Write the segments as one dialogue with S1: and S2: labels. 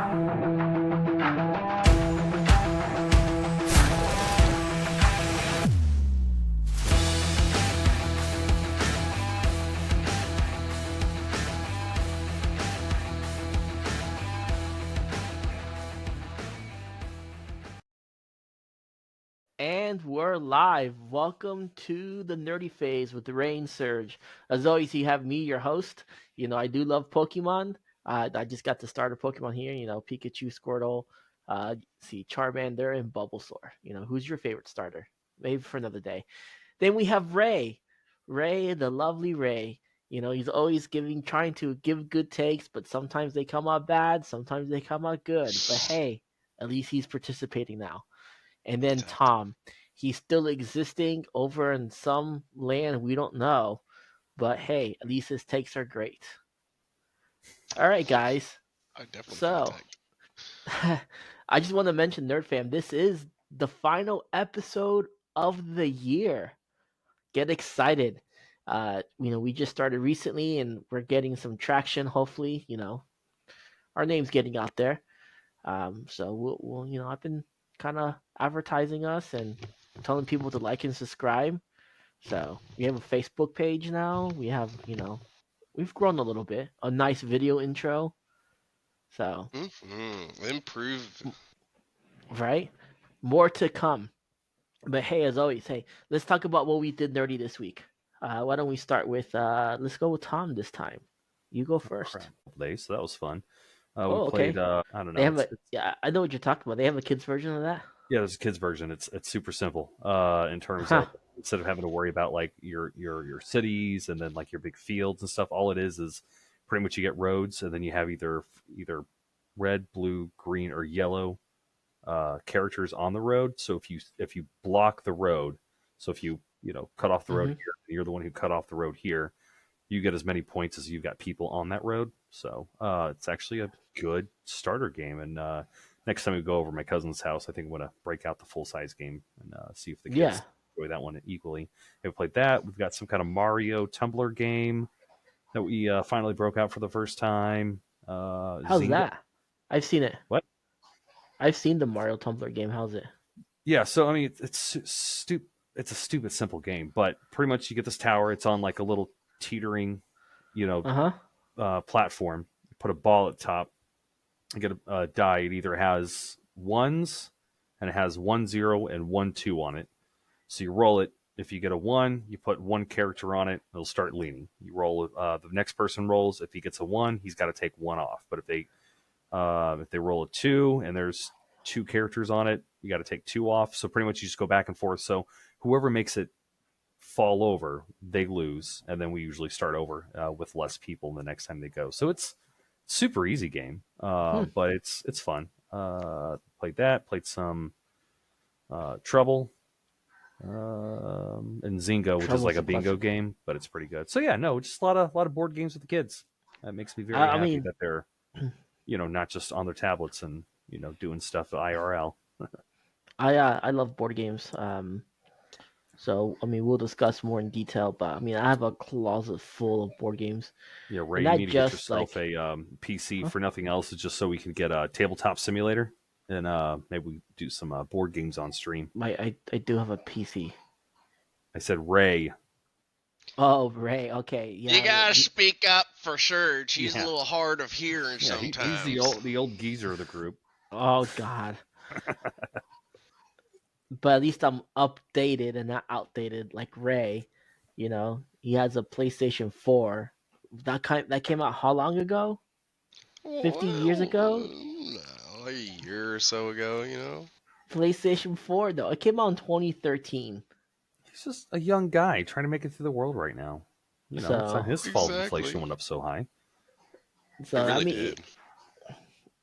S1: And we're live. Welcome to the Nerdy Phase with the Rain Surge. As always, you have me, your host. I do love Pokemon. I just got to start a Pokemon here. Pikachu, Squirtle, Charmander, and Bulbasaur. Who's your favorite starter? Maybe for another day. Then we have Ray. Ray, the lovely Ray. He's always trying to give good takes, but sometimes they come out bad, sometimes they come out good. But hey, at least he's participating now. And then Tom, he's still existing over in some land we don't know, but hey, at least his takes are great. All right, guys.
S2: I definitely
S1: So, I just want to mention, Nerd Fam, this is the final episode of the year. Get excited. We just started recently and we're getting some traction, hopefully. Our name's getting out there. So we'll I've been kind of advertising us and telling people to like and subscribe. So we have a Facebook page now. We have, we've grown a little bit. A nice video intro. So
S2: improve.
S1: Right? More to come. But hey, as always, hey, let's talk about what we did nerdy this week. Why don't we start with let's go with Tom this time. You go first.
S3: So that was fun.
S1: Oh,
S3: we played.
S1: okay.
S3: I don't
S1: They
S3: know.
S1: have yeah, I know what you're talking about. They have a kids version of that.
S3: Yeah, there's a kids version. It's super simple. In terms
S1: Huh.
S3: of instead of having to worry about like your cities and then like your big fields and stuff, all it is pretty much you get roads and then you have either red, blue, green, or yellow characters on the road. So if you block the road, so if you cut off the road here, you're the one who cut off the road here. You get as many points as you've got people on that road. So it's actually a good starter game. And next time we go over my cousin's house, I think I'm going to break out the full size game and see if the kids enjoy that one equally. We played that. We've got some kind of Mario Tumbler game that we finally broke out for the first time.
S1: How's
S3: Zynga.
S1: that? I've seen it.
S3: What?
S1: I've seen the Mario Tumbler game. How's it?
S3: Yeah, so I mean, it's stupid. It's a stupid simple game, but pretty much you get this tower. It's on like a little teetering, platform. You put a ball at the top. You get a die. It either has ones, and it has 1 0 and 1 2 on it. So you roll it. If you get a 1, you put one character on it. It'll start leaning. You roll. The next person rolls. If he gets a 1, he's got to take 1 off. But if they roll a 2 and there's 2 characters on it, you got to take 2 off. So pretty much you just go back and forth. So whoever makes it fall over, they lose, and then we usually start over with less people the next time they go. So it's super easy game, but it's fun. Played that. Played some Trouble and Zynga, which is like a bingo game, but it's pretty good. So yeah, no, just a lot of board games with the kids. That makes me very happy that they're not just on their tablets and doing stuff IRL.
S1: I love board games. So we'll discuss more in detail. But I have a closet full of board games.
S3: Yeah, Ray, you need to get yourself a PC for nothing else. It's just so we can get a tabletop simulator and maybe we do some board games on stream.
S1: I do have a PC.
S3: I said Ray.
S1: Oh, Ray. Okay, yeah.
S2: You gotta speak up for sure. He's a little hard of hearing sometimes.
S3: He's the old geezer of the group.
S1: Oh God. But at least I'm updated and not outdated like Ray. He has a PlayStation 4. That came out how long ago? 50 years ago?
S2: No, a year or so ago,
S1: PlayStation 4 though. It came out in 2013.
S3: He's just a young guy trying to make it through the world right now. It's not his fault inflation went up so high.
S1: So
S2: it really did.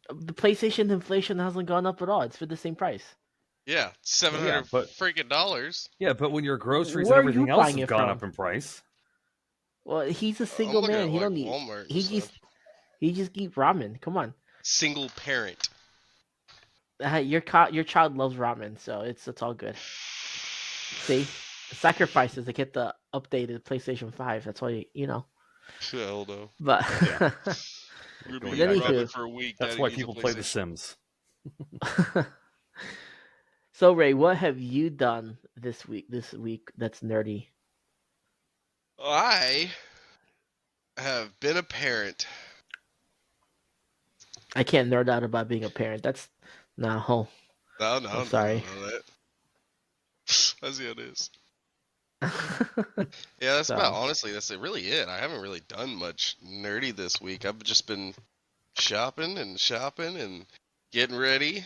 S1: The PlayStation inflation hasn't gone up at all. It's for the same price.
S2: Yeah, $700 freaking dollars.
S3: Yeah, but when your groceries and everything else have gone up in price.
S1: Well, he's a single man. He don't need
S2: Walmart.
S1: He just eat ramen. Come on.
S2: Single parent.
S1: Your child loves ramen, so it's all good. See, sacrifices to get the updated PlayStation 5. That's why you know.
S2: Hell no.
S1: But
S2: We're
S3: Going
S2: being
S3: back to
S2: Robin
S1: anywho,
S2: for a week.
S3: that's
S2: Daddy
S3: why
S2: needs a
S3: people play The
S2: PlayStation.
S3: Sims.
S1: So Ray, what have you done this week? This week that's nerdy.
S2: I have been a parent.
S1: I can't nerd out about being a parent. That's no.
S2: No,
S1: I'm sorry.
S2: That's how it is. Yeah, that's about,
S1: So
S2: honestly, that's really it. I haven't really done much nerdy this week. I've just been shopping and getting ready.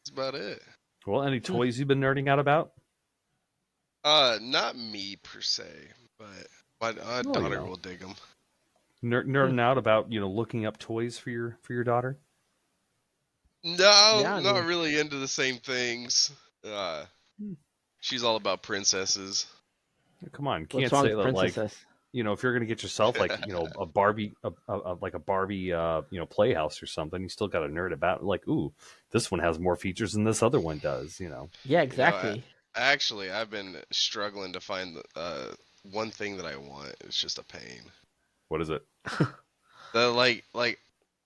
S2: That's about it.
S3: Well, any toys you've been nerding out about?
S2: Not me per se, but my
S3: Well,
S2: daughter will dig them.
S3: Nerding out about looking up toys for your daughter.
S2: No,
S1: Yeah, I
S2: not
S1: mean-
S2: really into the same things. She's all about princesses.
S3: Come on,
S1: what's
S3: can't
S1: wrong
S3: say
S1: with
S3: that
S1: princesses?
S3: if you're gonna get yourself like a Barbie, like a Barbie, playhouse or something, you still got to nerd about like, ooh, this one has more features than this other one does.
S1: Yeah,
S2: You know,
S1: exactly.
S2: actually, I've been struggling to find one thing that I want. It's just a pain.
S3: What is it?
S2: The like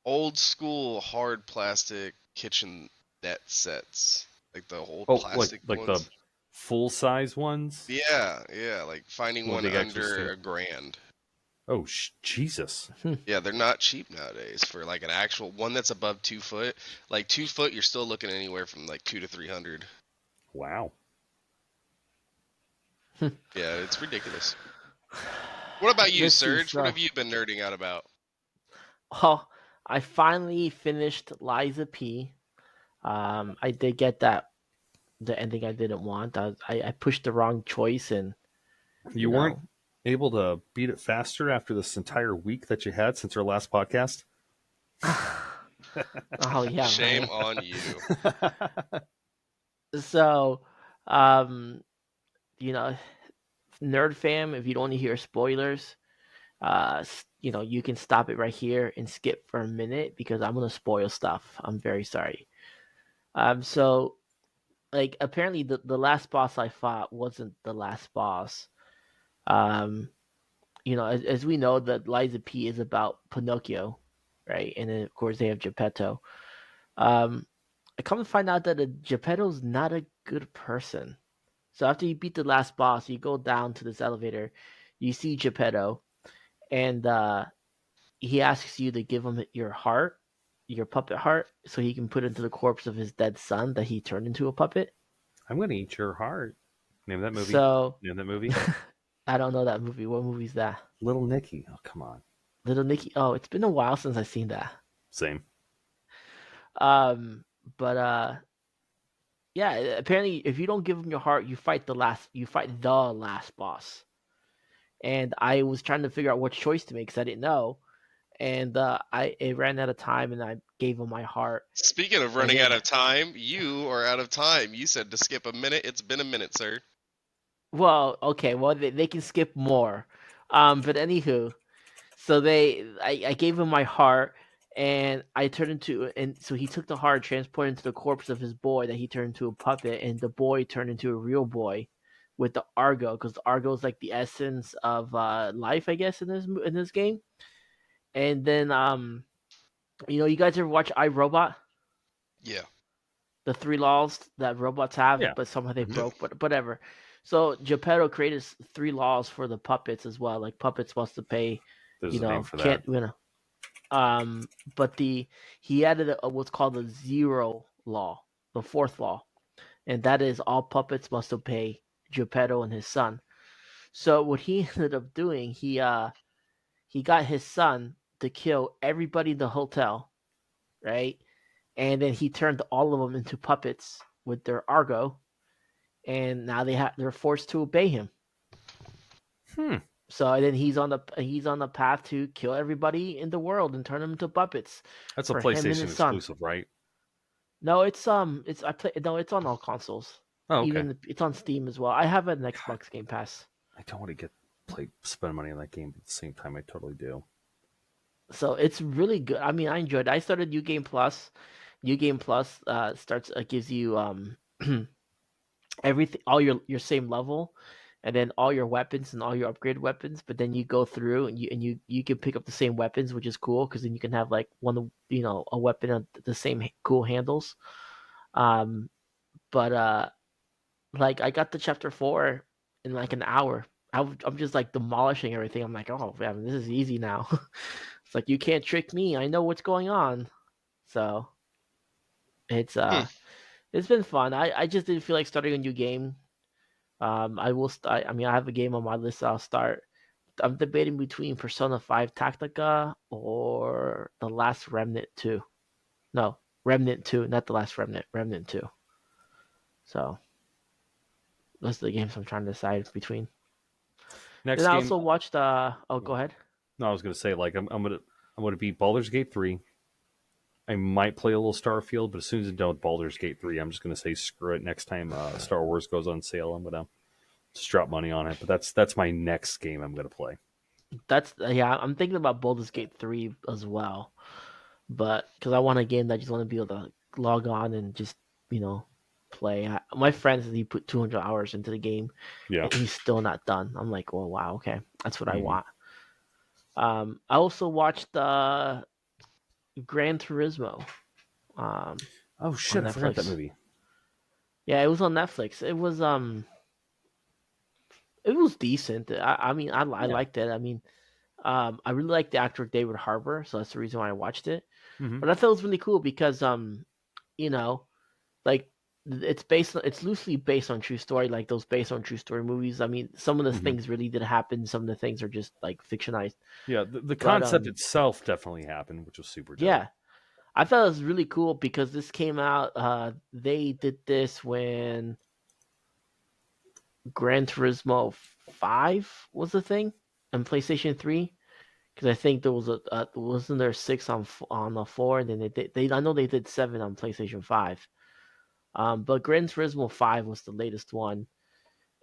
S2: old school hard plastic kitchen net sets, like the old
S3: Oh,
S2: plastic
S3: like
S2: ones.
S3: the full size ones.
S2: Yeah, like finding
S3: Well,
S2: one
S3: they actually
S2: under $1,000.
S3: Oh, Jesus!
S2: Yeah, they're not cheap nowadays for like an actual one that's above 2 foot. Like 2 foot, you're still looking anywhere from like 200 to 300.
S3: Wow.
S2: Yeah, it's ridiculous. What about you,
S1: Let's see,
S2: Serge? What
S1: so-
S2: have you been nerding out about?
S1: Oh, I finally finished Liza P. I did get the ending I didn't want. I pushed the wrong choice, and
S3: You weren't able to beat it faster after this entire week that you had since our last podcast?
S1: Oh yeah,
S2: Shame
S1: right.
S2: on you.
S1: So, you know, nerd fam, if you don't want to hear spoilers, you can stop it right here and skip for a minute because I'm gonna spoil stuff. I'm very sorry. So like apparently the last boss I fought wasn't the last boss. Um, as we know that Liza P is about Pinocchio, right? And then of course they have Geppetto. I come to find out that Geppetto's not a good person. So after you beat the last boss, you go down to this elevator, you see Geppetto, and he asks you to give him your heart, your puppet heart, so he can put it into the corpse of his dead son that he turned into a puppet.
S3: I'm gonna eat your heart. Name that movie.
S1: So
S3: Name that movie.
S1: I don't know that movie. What movie is that?
S3: Little Nicky. Oh, come on.
S1: Little Nicky. Oh, it's been a while since I've seen that.
S3: Same.
S1: But yeah. Apparently, if you don't give him your heart, you fight the last boss. And I was trying to figure out what choice to make because I didn't know. And it ran out of time, and I gave him my heart.
S2: Speaking of running out of time, you are out of time. You said to skip a minute. It's been a minute, sir.
S1: Well, okay. Well, they can skip more. But anywho, so I gave him my heart, and I turned into, and so he took the heart, transported into the corpse of his boy that he turned into a puppet, and the boy turned into a real boy with the Argo, because the Argo is like the essence of life, I guess, in this game. And then you guys ever watch iRobot?
S2: Yeah.
S1: The 3 laws that robots have,
S3: Yeah.
S1: but somehow they broke, but whatever. So Geppetto created 3 laws for the puppets as well. Like puppets supposed to pay,
S3: There's a name for
S1: can't,
S3: that.
S1: but he added what's called the 0 law, the 4th law, and that is all puppets must obey Geppetto and his son. So what he ended up doing, he got his son to kill everybody in the hotel, right? And then he turned all of them into puppets with their Argo, and now they're forced to obey him. So then he's on the path to kill everybody in the world and turn them into puppets.
S3: That's a PlayStation exclusive, right?
S1: No, it's on all consoles.
S3: Oh, okay.
S1: Even it's on Steam as well. I have an Xbox Game Pass.
S3: I don't want to spend money on that game, but at the same time, I totally do.
S1: So it's really good. I mean, I enjoyed it. I started New Game Plus. New Game Plus gives you everything, all your same level, and then all your weapons and all your upgraded weapons. But then you go through and you can pick up the same weapons, which is cool because then you can have like a weapon on the same cool handles. Um, but like I got to chapter 4 in like an hour. I'm just like demolishing everything. I'm like, oh man, this is easy now. It's like you can't trick me. I know what's going on. So it's
S2: Hmm.
S1: it's been fun. I just didn't feel like starting a new game. I will. I mean, I have a game on my list. I'll start. I'm debating between Persona 5 Tactica or The Last Remnant 2. No, Remnant 2, not The Last Remnant. Remnant 2. So those are the games I'm trying to decide between.
S3: Next
S1: Then I
S3: game.
S1: also watched. Oh, go ahead.
S3: No, I was gonna say like I'm gonna beat Baldur's Gate 3. I might play a little Starfield, but as soon as I'm done with Baldur's Gate 3, I'm just gonna say screw it. Next time Star Wars goes on sale, I'm gonna just drop money on it. But that's my next game I'm gonna play.
S1: That's yeah. I'm thinking about Baldur's Gate 3 as well, but because I want a game that I just want to be able to log on and just you know play. My friend says he put 200 hours into the game
S3: Yeah.
S1: and he's still not done. I'm like, well, wow, okay, that's what I
S3: Mhm.
S1: want. I also watched Gran Turismo
S3: Oh
S1: on
S3: shit! I forgot that
S1: Netflix.
S3: movie.
S1: Yeah, it was on Netflix. It was decent. I mean, I
S3: Yeah.
S1: liked it. I mean, I really liked the actor David Harbour, so that's the reason why I watched it.
S3: Hmm.
S1: But I thought it was really cool because you know, like it's loosely based on true story, like those based on true story movies. I mean, some of the
S3: Hmm.
S1: things really did happen, some of the things are just like fictionized.
S3: Yeah. The
S1: But
S3: concept itself definitely happened, which was super dope.
S1: yeah, I thought it was really cool because this came out. They did this when Gran Turismo 5 was the thing on PlayStation 3. Because I think there was wasn't there 6 on the 4, and then they I know they did 7 on PlayStation 5. But Gran Turismo 5 was the latest one,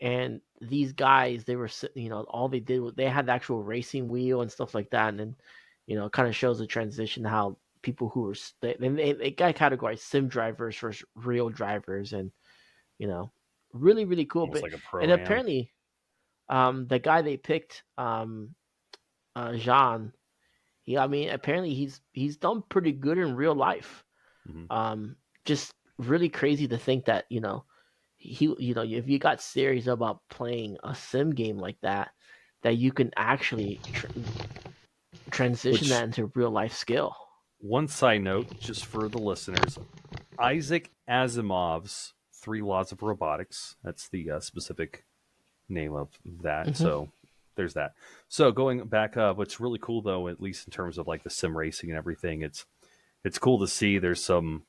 S1: and these guys they were all they did was they had the actual racing wheel and stuff like that, and then it kind of shows the transition how people who were they got categorized sim drivers versus real drivers, and you know really cool.
S3: Almost
S1: But
S3: like a
S1: and
S3: pro am.
S1: apparently the guy they picked Jean, I mean apparently he's done pretty good in real life.
S3: Hmm.
S1: um just really crazy to think that he if you got serious about playing a sim game like that, that you can actually transition that
S3: Which,
S1: into real life skill.
S3: one side note, just for the listeners, Isaac Asimov's Three Laws of Robotics. That's the specific name of that.
S1: Hmm.
S3: So there's that. So going back up, what's really cool though, at least in terms of like the sim racing and everything, it's cool to see there's some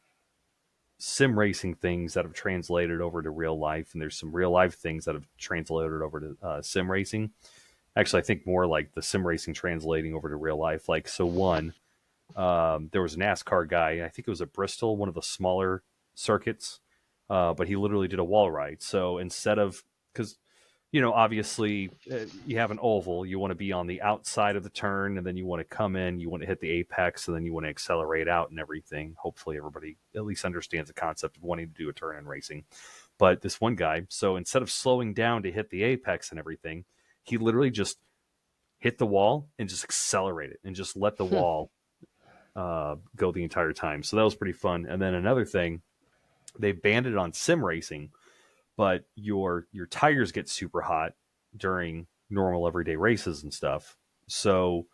S3: sim racing things that have translated over to real life, and there's some real life things that have translated over to sim racing. Actually, I think more like the sim racing translating over to real life. Like, so one, there was a NASCAR guy. I think it was at Bristol, one of the smaller circuits, but he literally did a wall ride. So instead of, because obviously you have an oval, you want to be on the outside of the turn, and then you want to come in, you want to hit the apex, and then you want to accelerate out and everything. Hopefully, everybody at least understands the concept of wanting to do a turn in racing. But this one guy, so instead of slowing down to hit the apex and everything, he literally just hit the wall and just accelerated and just let the wall go the entire time. So that was pretty fun. And then another thing, they banned it on sim racing, but your tires get super hot during normal everyday races and stuff. So,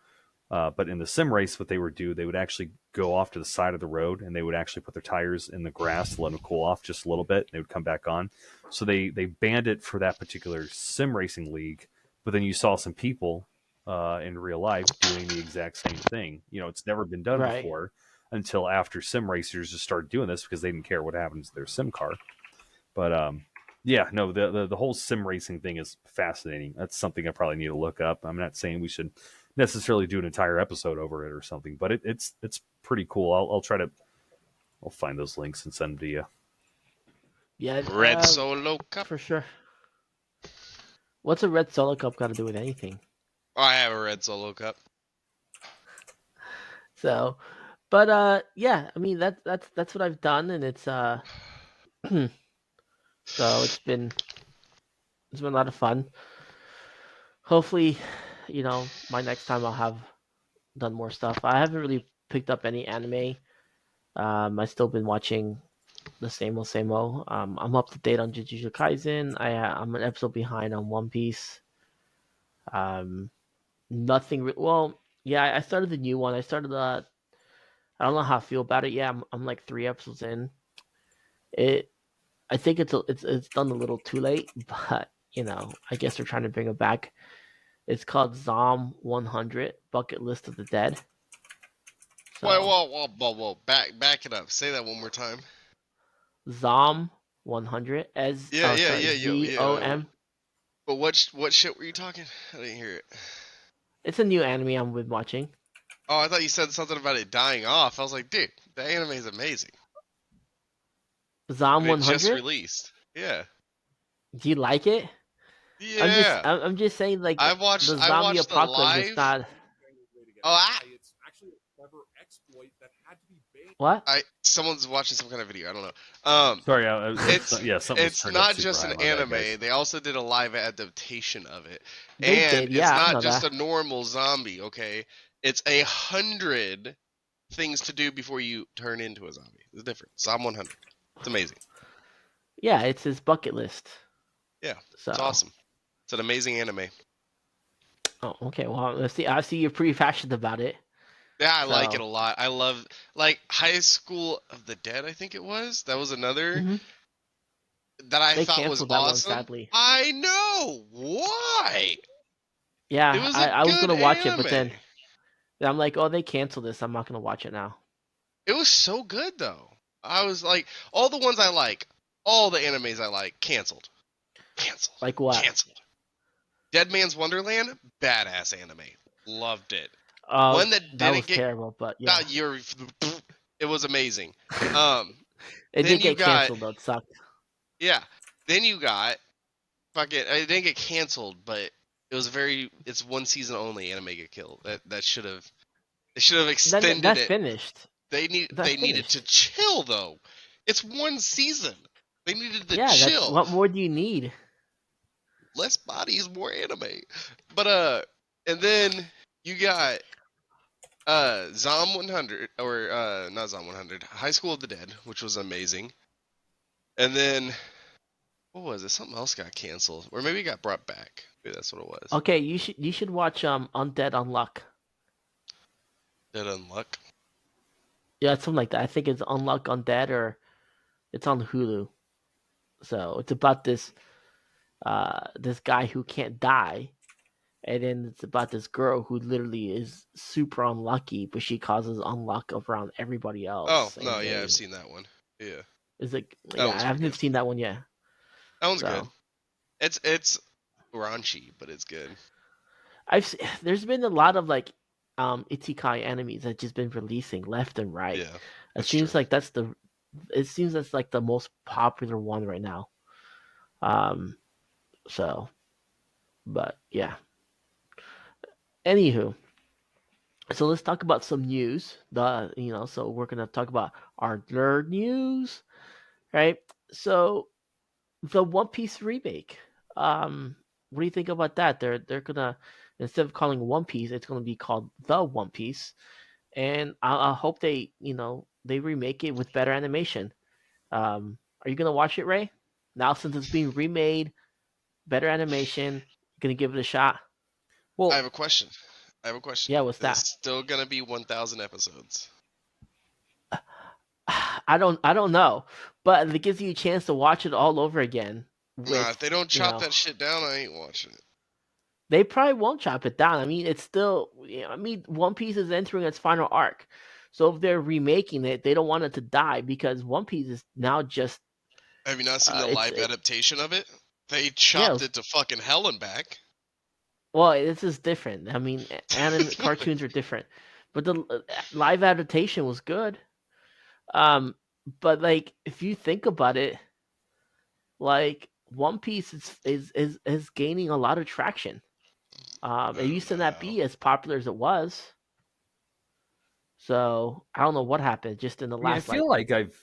S3: but in the sim race, what they would do, they would actually go off to the side of the road and they would actually put their tires in the grass to let them cool off just a little bit. And they would come back on. So they banned it for that particular sim racing league. But then you saw some people in real life doing the exact same thing. It's never been done
S1: Right.
S3: before until after sim racers just started doing this because they didn't care what happens to their sim car. But yeah, no, the whole sim racing thing is fascinating. That's something I probably need to look up. I'm not saying we should necessarily do an entire episode over it or something, but it's pretty cool. I'll try to I'll find those links and send them to you.
S1: Yeah,
S2: Red Solo Cup.
S1: for sure. What's a red solo cup got to do with anything?
S2: Oh, I have a Red Solo Cup.
S1: So, but yeah, I mean that's what I've done, and it's so it's been It's been a lot of fun. Hopefully, my next time I'll have done more stuff. I haven't really picked up any anime. I've still been watching the same old, same old. I'm up to date on Jujutsu Kaisen. I'm an episode behind on One Piece. Um, nothing. Well, yeah, I started the new one. I started the. I don't know how I feel about it. Yeah, I'm like 3 episodes in. It. I think it's done a little too late, but I guess they're trying to bring it back. It's called Zom 100 Bucket List of the Dead.
S2: Whoa,
S1: So
S2: whoa, whoa, whoa, whoa! Back it up. Say that one more time.
S1: Zom 100 as
S2: Yeah, yeah,
S1: sorry
S2: yeah,
S1: ZOM.
S2: But what shit were you talking? I didn't hear it.
S1: It's a new anime I'm been watching.
S2: Oh, I thought you said something about it dying off. I was like, dude, the anime is amazing.
S1: Zom
S2: And it just
S1: 100.
S2: released. Yeah.
S1: Do you like it? I'm just
S2: Yeah.
S1: I'm, I'm just saying like the
S2: I
S1: zombie
S2: watched the
S1: apocalypse. It's
S2: live.
S1: not
S2: Oh,
S1: what.
S2: someone's watching some kind of video. I don't know.
S3: Sorry,
S2: It's
S3: yeah, something was
S2: it's
S3: turned up
S2: not
S3: super
S2: just
S3: high.
S2: an
S3: My bad,
S2: anime.
S3: guys.
S2: They also did a live adaptation of it,
S1: They
S2: and
S1: did,
S2: it's
S1: yeah, I
S2: not
S1: know
S2: just
S1: that.
S2: a normal zombie. Okay, it's 100 things to do before you turn into a zombie. It's different. Zom 100. It's amazing.
S1: Yeah, it's his bucket list.
S2: Yeah,
S1: So,
S2: it's awesome. It's an amazing anime.
S1: oh, okay. Well, let's see. I see you're pretty passionate about it.
S2: Yeah, I like it
S1: So,
S2: a lot. I love like High School of the Dead. I think it was. That was another
S1: hmm
S2: that I
S1: they
S2: thought was
S1: canceled that one
S2: awesome.
S1: sadly.
S2: I know why. It
S1: Yeah,
S2: was a
S1: I was
S2: good
S1: gonna watch it, but
S2: anime.
S1: then I'm like, oh, they canceled this. I'm not gonna watch it now.
S2: It was so good though. I was like, all the ones I like, all the animes I like, canceled, canceled,
S1: Like what?
S2: canceled. Dead Man's Wonderland, badass anime, loved it.
S1: Oh,
S2: One that
S1: that
S2: didn't
S1: was
S2: get,
S1: terrible. But yeah,
S2: you're, it was amazing. Um,
S1: it
S2: then
S1: did
S2: you
S1: get
S2: got,
S1: canceled though. It sucked.
S2: yeah, then you got fucking. It didn't get canceled, but it's one season only. Anime get killed. That should have. They should have extended
S1: That's
S2: it.
S1: finished. That's
S2: They needed to
S1: finished.
S2: chill though. It's one season. They needed to
S1: Yeah, that's
S2: chill.
S1: what more do you need?
S2: Less bodies, more anime. But and then you got Zom 100 or not Zom 100, High School of the Dead, which was amazing. And then what was it? Something else got canceled, or maybe it got brought back. Maybe that's what it was.
S1: Okay, you should watch Undead Unluck.
S2: Dead Unluck.
S1: Yeah, it's something like that. I think it's Unluck Undead or it's on Hulu. So it's about this guy who can't die, and then it's about this girl who literally is super unlucky, but she causes unluck around everybody
S2: Oh
S1: else,
S2: no,
S1: and
S2: yeah, I've
S1: they
S2: seen that one. Yeah,
S1: it's like
S2: that
S1: yeah, I
S2: one's pretty
S1: haven't
S2: good.
S1: seen that one yet.
S2: That one's good.
S1: So
S2: It's raunchy, but it's good.
S1: there's been a lot of like isekai enemies that just been releasing left and right.
S2: Yeah,
S1: It
S2: that's true.
S1: seems like that's like the most popular one right now. Um, so, but yeah. Anywho, so let's talk about some news. So we're gonna talk about our nerd news, right? So the One Piece remake. What do you think about that? They're gonna, instead of calling One Piece, it's gonna be called The One Piece, and I hope they remake it with better animation. Are you gonna watch it, Ray? Now since it's being remade, better animation, gonna give it a shot?
S2: I
S3: Well,
S2: have a question. I have a question.
S1: Yeah, what's
S2: Is it
S1: that?
S2: still gonna be 1,000 episodes?
S1: I don't know, but it gives you a chance to watch it all over again.
S2: Nah,
S1: With
S2: if they don't
S1: you
S2: chop
S1: know,
S2: that shit down, I ain't watching it.
S1: they probably won't chop it down. I mean, it's still. I mean, One Piece is entering its final arc, so if they're remaking it, they don't want it to die because One Piece is now just.
S2: Have you not seen the
S1: It's
S2: live adaptation of it? They
S1: yeah.
S2: chopped it to fucking hell and back.
S1: Well, this is different. I mean, anime cartoons are different, but the live adaptation was good. Um, but like if you think about it, like One Piece is gaining a lot of traction. It
S2: I don't
S1: used to
S2: know
S1: not
S2: how.
S1: be as popular as it was. So I don't know what happened. Just in the
S3: I mean, I
S1: last
S3: feel
S1: like
S3: like I've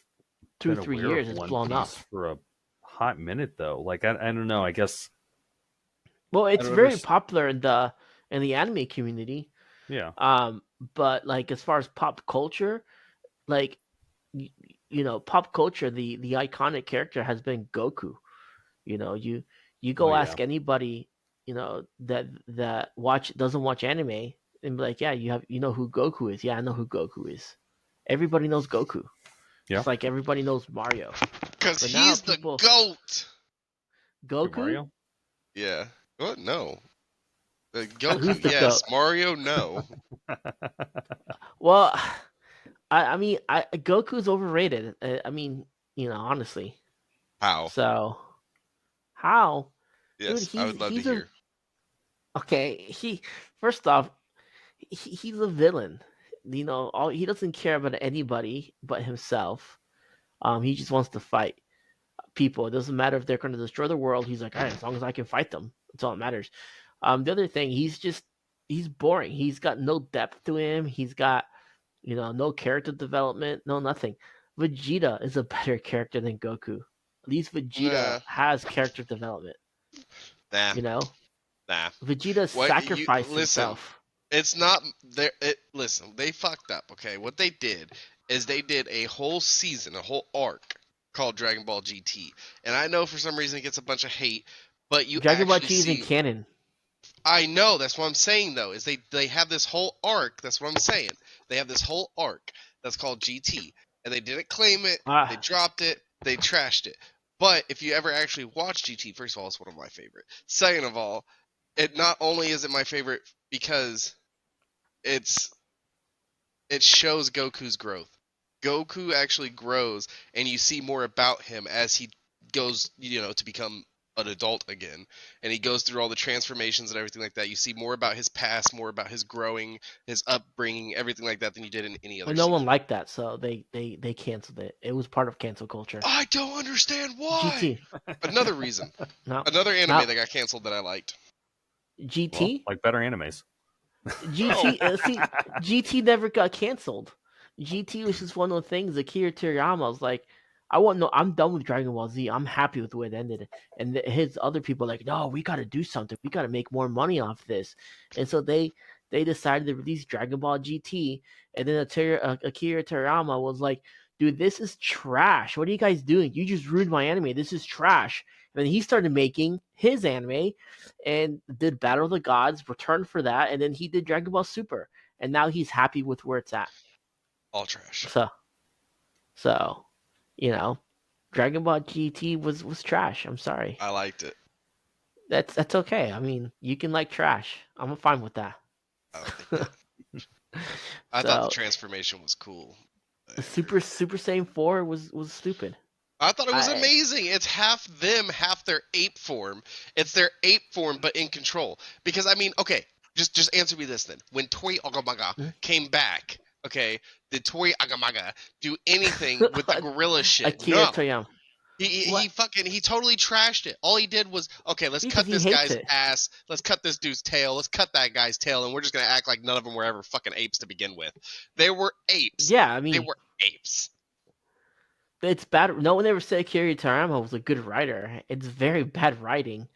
S1: two,
S3: been
S1: three
S3: aware of
S1: years, it's
S3: One
S1: blown up.
S3: Piece for a hot minute though. Like I don't know. I guess
S1: Well,
S3: I
S1: it's
S3: don't
S1: very
S3: understand.
S1: popular in the anime community.
S3: Yeah.
S1: But like as far as pop culture, like you, pop culture, the iconic character has been Goku. You
S3: Oh
S1: go
S3: yeah.
S1: ask anybody, that watch doesn't watch anime and be like, yeah, you know who Goku is. Yeah, I know who Goku is. Everybody knows Goku.
S3: Yeah.
S1: Just like everybody knows Mario.
S2: Because
S1: But now
S2: he's the
S1: people
S2: GOAT.
S3: Super
S1: Goku?
S3: Mario.
S2: Yeah. What? No.
S1: Who's
S2: Goku,
S1: the
S2: yes.
S1: goat?
S2: Mario, no.
S1: Well, I mean, Goku's overrated. I mean, honestly.
S2: How?
S1: So how, dude?
S2: Yes, I would love to
S1: He's a
S2: hear.
S1: okay. First off, he's a villain. He doesn't care about anybody but himself. He just wants to fight people. It doesn't matter if they're going to destroy the world. He's like, all right, as long as I can fight them, that's all that matters. The other thing, he's boring. He's got no depth to him. He's got no character development, no nothing. Vegeta is a better character than Goku. At least Vegeta
S2: Nah,
S1: has character development.
S2: nah,
S1: You know,
S2: nah.
S1: Vegeta
S2: What you
S1: sacrificed
S2: listen?
S1: himself.
S2: It's not there. Listen, they fucked up. Okay, what they did is they did a whole season, a whole arc called Dragon Ball GT, and I know for some reason it gets a bunch of hate, but you
S1: Dragon Ball
S2: actually
S1: G isn't
S2: see.
S1: canon.
S2: I know that's what I'm saying though. Is they have this whole arc. That's what I'm saying. They have this whole arc that's called GT, and they didn't claim it. They
S1: Ah,
S2: dropped it. They trashed it. But if you ever actually watch GT, first of all, it's one of my favorite. Second of all, it not only is it my favorite because it's it shows Goku's growth. Goku actually grows, and you see more about him as he goes, to become an adult again, and he goes through all the transformations and everything like that. You see more about his past, more about his growing, his upbringing, everything like that than you did in any
S1: well,
S2: other
S1: no one
S2: season.
S1: liked that, so they canceled it. It was part of cancel culture.
S2: I don't understand why.
S1: GT,
S2: Another reason,
S1: no,
S2: another anime
S1: not
S2: that got canceled that I liked.
S3: Well,
S1: GT.
S3: like better animes.
S2: No,
S1: See, GT never got canceled. GT was just one of the things. Akira Toriyama was like, I want no. I'm done with Dragon Ball Z. I'm happy with the way it ended. And his other people were like, no, we got to do something. We got to make more money off this. And so they decided to release Dragon Ball GT. And then Akira Toriyama was like, dude, this is trash. What are you guys doing? You just ruined my anime. This is trash. And then he started making his anime and did Battle of the Gods, returned for that, and then he did Dragon Ball Super, and now he's happy with where it's at.
S2: all trash.
S1: So, you know, Dragon Ball GT was trash. I'm sorry.
S2: I liked it.
S1: That's okay. I mean, you can like trash. I'm fine with that.
S2: I don't think that. I thought the
S1: So,
S2: transformation was cool.
S1: Super Saiyan 4 was stupid.
S2: I thought it was
S1: I
S2: amazing. It's half them, half their ape form. It's their ape form, but in control. Because I mean, okay, just answer me this then. When Toy Agamaga came back, okay, did Toy Agamaga do anything with the gorilla shit?
S1: Akira
S2: No.
S1: Toriyama.
S2: He totally trashed it. All he did was, okay, let's
S1: Because
S2: cut
S1: he
S2: this
S1: hates
S2: guy's
S1: it.
S2: ass, let's cut this dude's tail, let's cut that guy's tail, and we're just gonna act like none of them were ever fucking apes to begin with. They were apes.
S1: Yeah, I
S2: They
S1: mean,
S2: were apes.
S1: it's bad. No one ever said Akira Toriyama was a good writer. It's very bad writing.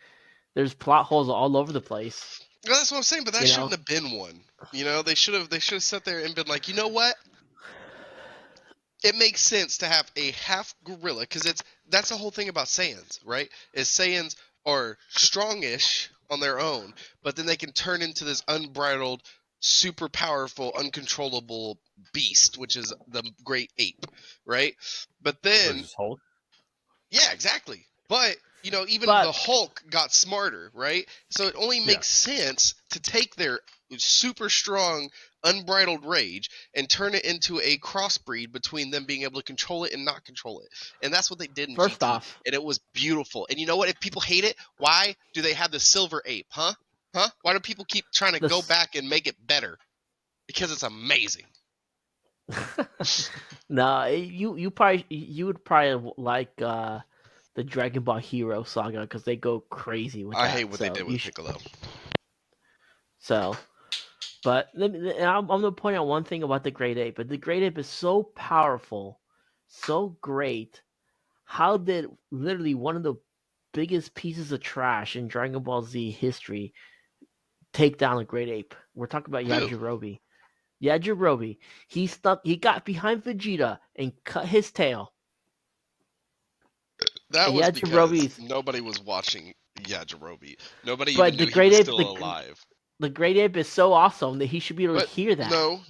S1: There's plot holes all over the place.
S2: Well, that's what I'm saying, but that
S1: You
S2: shouldn't
S1: know,
S2: have been one. They should have sat there and been like, you know what? It makes sense to have a half gorilla because that's the whole thing about Saiyans, right? Is Saiyans are strongish on their own, but then they can turn into this unbridled, super powerful, uncontrollable beast, which is the great ape, right? But then
S3: Versus Hulk.
S2: yeah, exactly. But even the
S1: but
S2: Hulk got smarter, right? So it only
S3: Yeah.
S2: makes sense to take their super strong, unbridled rage and turn it into a crossbreed between them being able to control it and not control it. And that's what they did in
S1: first
S2: GT,
S1: off,
S2: and it was beautiful. And you know what? If people hate it, why do they have the silver ape, huh? Huh? Why do people keep trying to go
S1: this
S2: back and make it better? Because it's amazing.
S1: no, you would probably like the Dragon Ball Hero saga because they go crazy with
S2: I hate
S1: that.
S2: what they
S1: So
S2: did
S1: you
S2: with Piccolo.
S1: so, but I'm gonna point out one thing about the Great Ape. But the Great Ape is so powerful, so great. How did literally one of the biggest pieces of trash in Dragon Ball Z history take down a great ape. We're talking about
S2: Who?
S1: Yajirobe. Yajirobe. He got behind Vegeta and cut his tail.
S2: That
S1: And
S2: was because
S1: Yajirobe's
S2: nobody was watching Yajirobe. Nobody even
S1: but
S2: knew he was still alive.
S1: the great ape is so awesome that he should be able to
S2: But
S1: hear that.
S2: no.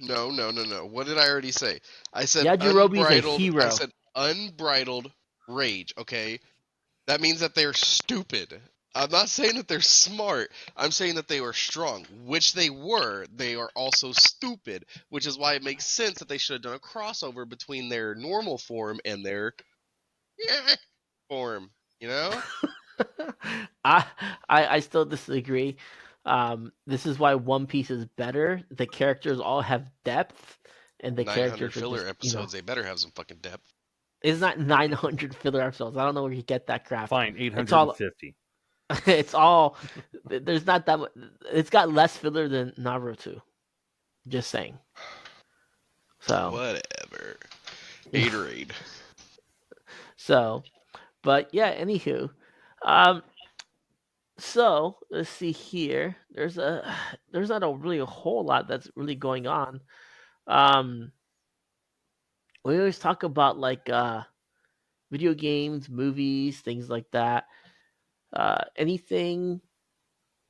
S2: What did I already say? I said
S1: Yajirobe's a hero.
S2: unbridled rage, okay? That means that they're stupid. I'm not saying that they're smart. I'm saying that they were strong, which they were. They are also stupid, which is why it makes sense that they should have done a crossover between their normal form and their form, you know?
S1: I, I still disagree. This is why One Piece is better. The characters all have depth, and the
S2: 900
S1: characters are
S2: filler
S1: just
S2: episodes, they better have some fucking depth.
S1: it's not 900 filler episodes. I don't know where you get that crap.
S3: Fine,
S1: It's all
S3: 850.
S1: it's all. There's not that much. It's got less filler than Naruto. Just saying. So
S2: Whatever. Gatorade.
S1: so, but yeah. Anywho, um, so let's see here. There's not really a whole lot that's really going on. Um, we always talk about like video games, movies, things like that. Anything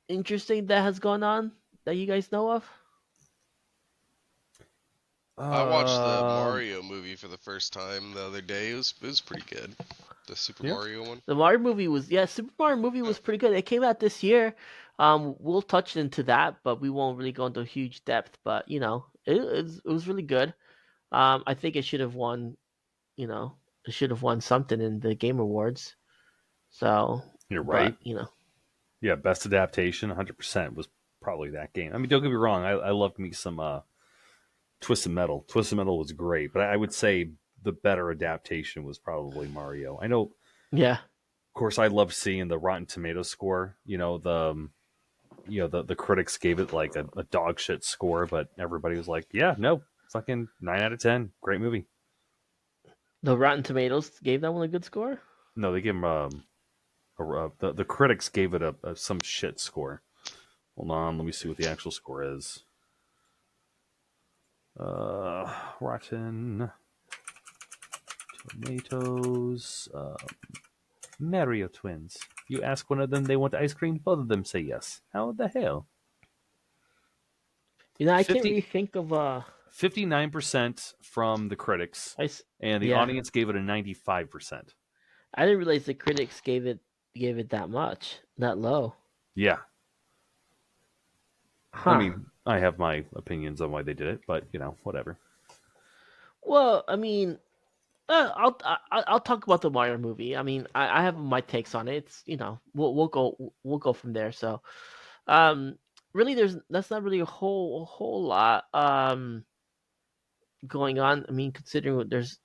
S1: interesting that has gone on that you guys know of?
S2: I watched the Mario movie for the first time the other day. It was pretty good. The Super Mario one.
S1: The Mario movie was Super Mario movie was pretty good. It came out this year. We'll touch into that, but we won't really go into huge depth. But it was really good. I think it should have won. It should have won something in the Game Awards. So
S3: You're right.
S1: But,
S3: Yeah, best adaptation, 100% was probably that game. I mean, don't get me wrong. I loved me some Twisted Metal. Twisted Metal was great, but I would say the better adaptation was probably Mario. I know.
S1: yeah.
S3: Of course, I love seeing the Rotten Tomatoes score. The critics gave it like a dog shit score, but everybody was like, "Yeah, no, fucking 9 out of 10, great movie."
S1: The Rotten Tomatoes gave that one a good score.
S3: No, they gave him the critics gave it some shit score. Hold on, let me see what the actual score is. Rotten Tomatoes, Mario Twins. You ask one of them they want ice cream, both of them say yes. How the hell?
S1: I can't really think of
S3: 59% from the critics, and the audience gave it a 95%.
S1: I didn't realize the critics gave it that much, that low.
S3: Yeah.
S1: Huh.
S3: I mean, I have my opinions on why they did it, but whatever.
S1: Well, I mean, I'll talk about the Mario movie. I mean, I have my takes on it. It's we'll go from there. So, really, that's not really a whole lot going on. I mean, considering what there's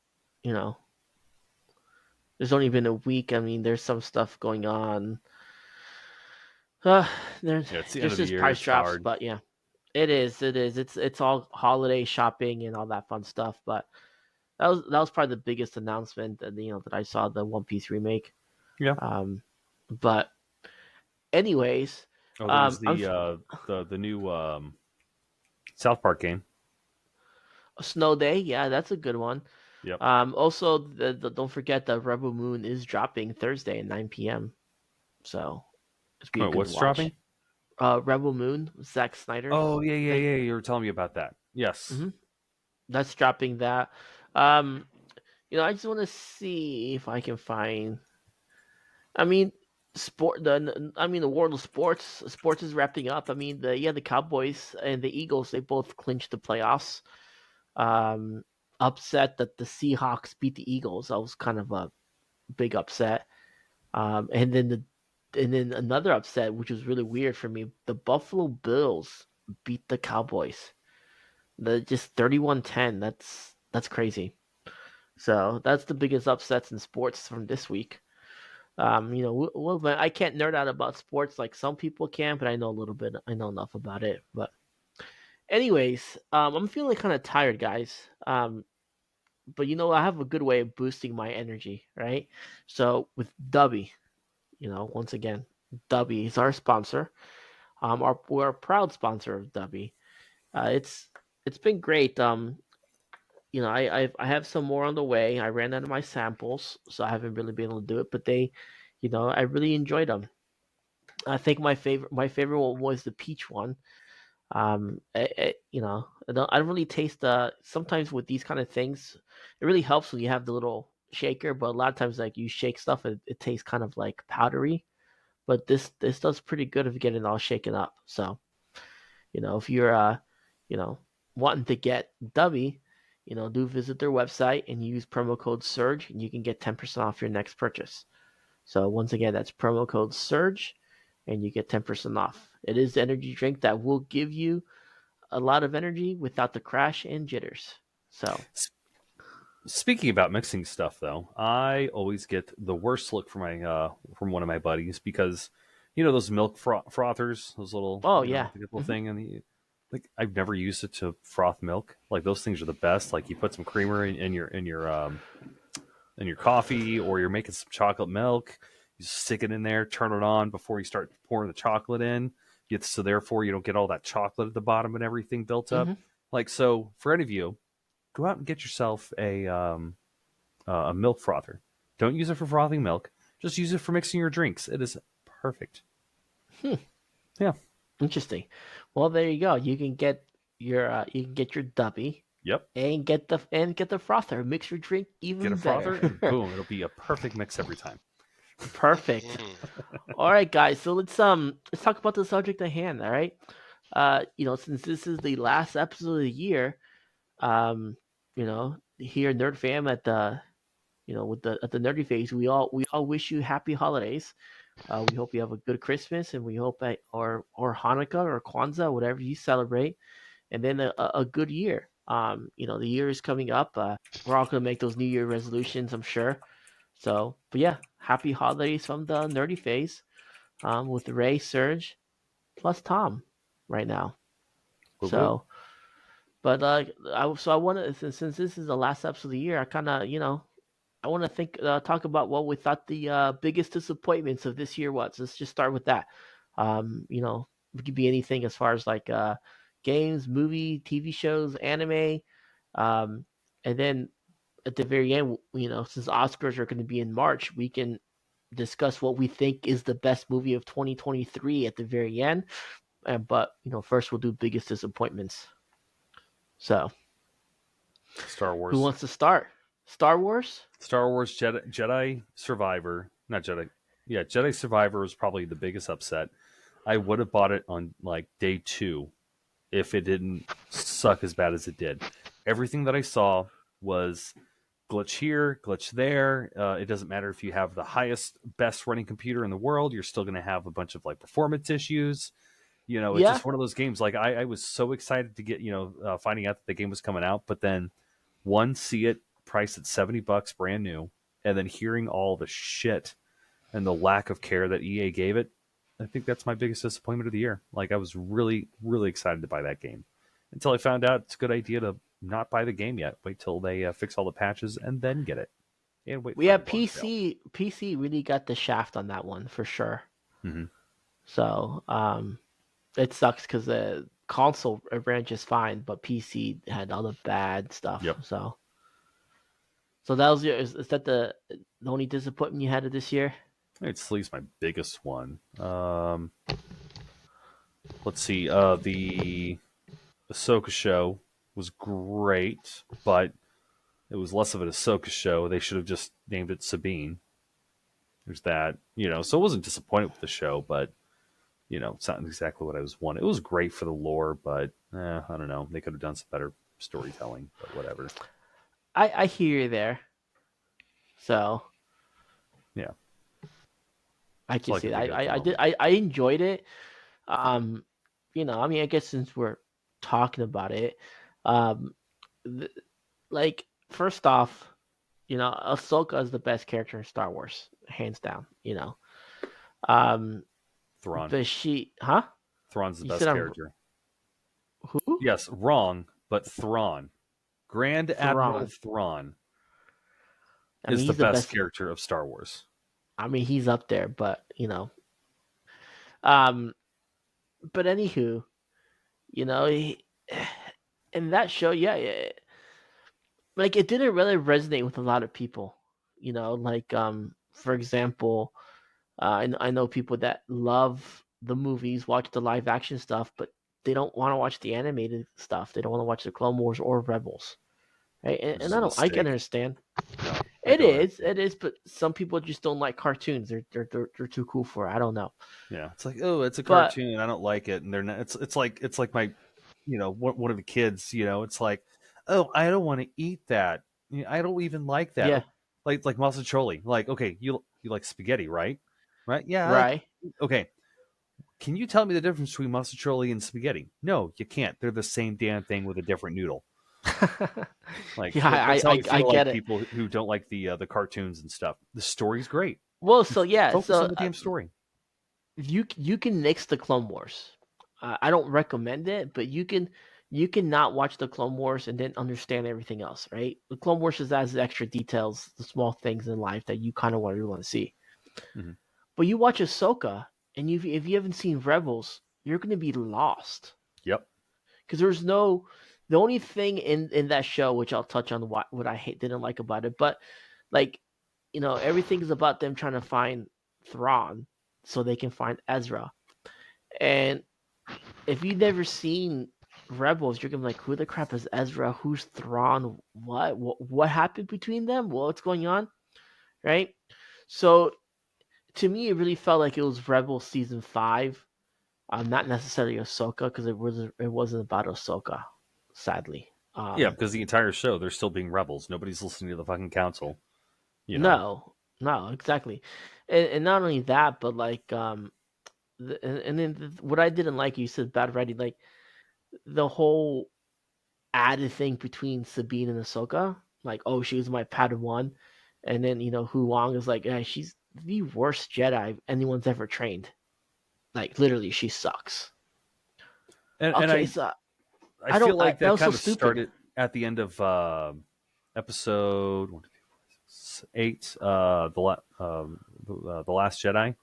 S1: only been a week. I mean, there's some stuff going on. There's
S3: it's the
S1: end
S3: of the
S1: just
S3: year.
S1: price
S3: It's
S1: drops,
S3: hard.
S1: but yeah, it is. It's all holiday shopping and all that fun stuff. But that was probably the biggest announcement that that I saw, the One Piece remake.
S3: Yeah.
S1: But anyways,
S3: there's the new South Park game.
S1: Snow Day, yeah, that's a good one.
S3: Yep.
S1: Also, don't forget that Rebel Moon is dropping Thursday at 9 p.m. So it's be a good
S3: What's
S1: watch.
S3: dropping?
S1: Rebel Moon, Zack Snyder.
S3: Oh yeah. You were telling me about that. Yes.
S1: Mm-hmm. That's dropping that. I just want to see if I can find. I mean, the world of sports. Sports is wrapping up. I mean, the Cowboys and the Eagles, they both clinched the playoffs. Upset that the Seahawks beat the Eagles. That was kind of a big upset. And then another upset, which was really weird for me. The Buffalo Bills beat the Cowboys. Just 31-10. That's crazy. So that's the biggest upsets in sports from this week. I can't nerd out about sports like some people can, but I know a little bit. I know enough about it. But anyways, I'm feeling kind of tired, guys. But I have a good way of boosting my energy, right? So with Dubby, once again, Dubby is our sponsor. We're a proud sponsor of Dubby. It's been great. I have some more on the way. I ran out of my samples, so I haven't really been able to do it. But I really enjoyed them. I think my favorite one was the peach one. I don't really taste the. Sometimes with these kind of things, it really helps when you have the little shaker. But a lot of times, like you shake stuff, it tastes kind of like powdery. But this does pretty good if you get it all shaken up. So if you're you know, wanting to get Dubby, do visit their website and use promo code Surge, and you can get 10% off your next purchase. So once again, that's promo code Surge, and you get 10% off. It is the energy drink that will give you a lot of energy without the crash and jitters. So
S3: Speaking about mixing stuff, though, I always get the worst look from one of my buddies because those milk frothers, those little
S1: oh
S3: the
S1: yeah,
S3: little thing, and like I've never used it to froth milk. Like those things are the best. Like you put some creamer in your coffee, or you're making some chocolate milk. You stick it in there, turn it on before you start pouring the chocolate in. So therefore you don't get all that chocolate at the bottom and everything built up.
S1: hmm
S3: Like so, for any of you, go out and get yourself a milk frother. Don't use it for frothing milk. Just use it for mixing your drinks. It is perfect.
S1: hmm,
S3: Yeah.
S1: interesting. Well, there you go. You can get your Dubby
S3: Yep.
S1: and get the frother. Mix your drink
S3: Get a
S1: even
S3: frother
S1: better.
S3: and boom, it'll be a perfect mix every time.
S1: Perfect. All right, guys. So let's talk about the subject at hand. All right. Since this is the last episode of the year, here at Nerd Fam at the with the at the Nerdy Phase, we all wish you happy holidays. We hope you have a good Christmas, and we hope or Hanukkah or Kwanzaa, whatever you celebrate, and then a good year. The year is coming up. We're all gonna make those New Year resolutions, I'm sure. So, but yeah, happy holidays from the Nerdy Phase, with Ray, Serge, plus Tom, right now.
S3: Woo woo.
S1: So, but I want to since this is the last episode of the year, I kind of I want to talk about what we thought the biggest disappointments of this year was. Let's just start with that. It could be anything as far as like games, movie, TV shows, anime, um, and then at the very end, since Oscars are going to be in March, we can discuss what we think is the best movie of 2023 at the very end. But first we'll do biggest disappointments. So,
S3: Star
S1: who
S3: Wars.
S1: wants to start? Star Wars?
S3: Star Wars Jedi Survivor. Not Jedi. Yeah, Jedi Survivor was probably the biggest upset. I would have bought it on like day 2 if it didn't suck as bad as it did. Everything that I saw was glitch here, glitch there. It doesn't matter if you have the highest, best running computer in the world, you're still going to have a bunch of like performance issues. It's
S1: Yeah,
S3: just one of those games. Like I was so excited to get, finding out that the game was coming out, but then see it priced at $70 brand new, and then hearing all the shit and the lack of care that EA gave it. I think that's my biggest disappointment of the year. Like I was really, really excited to buy that game until I found out it's a good idea to not buy the game yet. Wait till they fix all the patches and then get it. And wait
S1: we
S3: for it to
S1: have
S3: go on sale.
S1: PC really got the shaft on that one for sure.
S3: Mm-hmm.
S1: So it sucks because the console ran just fine, but PC had all the bad stuff.
S3: Yep.
S1: So that was is that the only disappointment you had of this year?
S3: It's at least my biggest one. Let's see. The Ahsoka show was great, but it was less of an Ahsoka show. They should have just named it Sabine. There's that, so I wasn't disappointed with the show, but, it's not exactly what I was wanting. It was great for the lore, but I don't know. They could have done some better storytelling, but whatever.
S1: I hear you there. So
S3: Yeah.
S1: I
S3: That's
S1: can
S3: all I
S1: see
S3: can
S1: that.
S3: think of at the
S1: I did
S3: moment.
S1: I enjoyed it. I guess since we're talking about it, um, th- like first off, Ahsoka is the best character in Star Wars, hands down. Um,
S3: Thrawn.
S1: but huh?
S3: Thrawn's the
S1: You said
S3: best
S1: I'm
S3: character.
S1: who?
S3: Yes, wrong, but Thrawn. Grand Admiral
S1: Thrawn.
S3: Thrawn
S1: I mean,
S3: is the
S1: he's the
S3: best
S1: best.
S3: character of Star Wars.
S1: I mean, he's up there, but um, but anywho, you know, in that show, yeah, like it didn't really resonate with a lot of people. Like for example, I know people that love the movies, watch the live action stuff, but they don't want to watch the animated stuff. They don't want to watch the Clone Wars or Rebels, right? And,
S3: Which
S1: and
S3: is a
S1: I can
S3: mistake.
S1: understand.
S3: No, I
S1: It
S3: don't
S1: is,
S3: understand.
S1: it is, but some people just don't like cartoons. They're too cool for it. I don't know,
S3: Yeah, it's like, oh, it's a
S1: but
S3: cartoon. I don't like it, and they're not. It's like my, one of the kids. It's like, oh, I don't want to eat that. I don't even like that.
S1: yeah,
S3: Like Massacholi. Like, okay, you like spaghetti, right? Right? Yeah.
S1: right.
S3: Okay. Can you tell me the difference between Massacholi and spaghetti? No, you can't. They're the same damn thing with a different noodle. Like
S1: Yeah,
S3: that's how I
S1: I
S3: feel
S1: get
S3: like
S1: it.
S3: people who don't like the cartoons and stuff. The story's great.
S1: Well, so yeah,
S3: Focus
S1: so
S3: on the damn story.
S1: you can nix the Clone Wars. I don't recommend it, but you can not watch the Clone Wars and then understand everything else, right? The Clone Wars just adds the extra details, the small things in life that you kind of want to see.
S3: Mhm.
S1: But you watch Ahsoka, and if you haven't seen Rebels, you're gonna be lost
S3: Yep.
S1: because there's no. The only thing in that show, which I'll touch on what I didn't like about it, but like everything is about them trying to find Thrawn so they can find Ezra. And if you've never seen Rebels, you're gonna be like, who the crap is Ezra? Who's Thrawn? What happened between them? What's going on? Right? So to me, it really felt like it was Rebels season 5, not necessarily Ahsoka, because it wasn't about Ahsoka, sadly.
S3: Yeah, because the entire show they're still being rebels. Nobody's listening to the fucking council. You know.
S1: No, no, exactly, and not only that, but like and then what I didn't like, you said bad writing, like the whole added thing between Sabine and Ahsoka, like, oh, she was my Padawan, and then Hu Wong is like, yeah, she's the worst Jedi anyone's ever trained. Like literally, she sucks.
S3: And
S1: Okay,
S3: I
S1: so
S3: I feel like
S1: that
S3: that
S1: was so
S3: kind of
S1: stupid.
S3: started at the end of episode 8, the Last Jedi.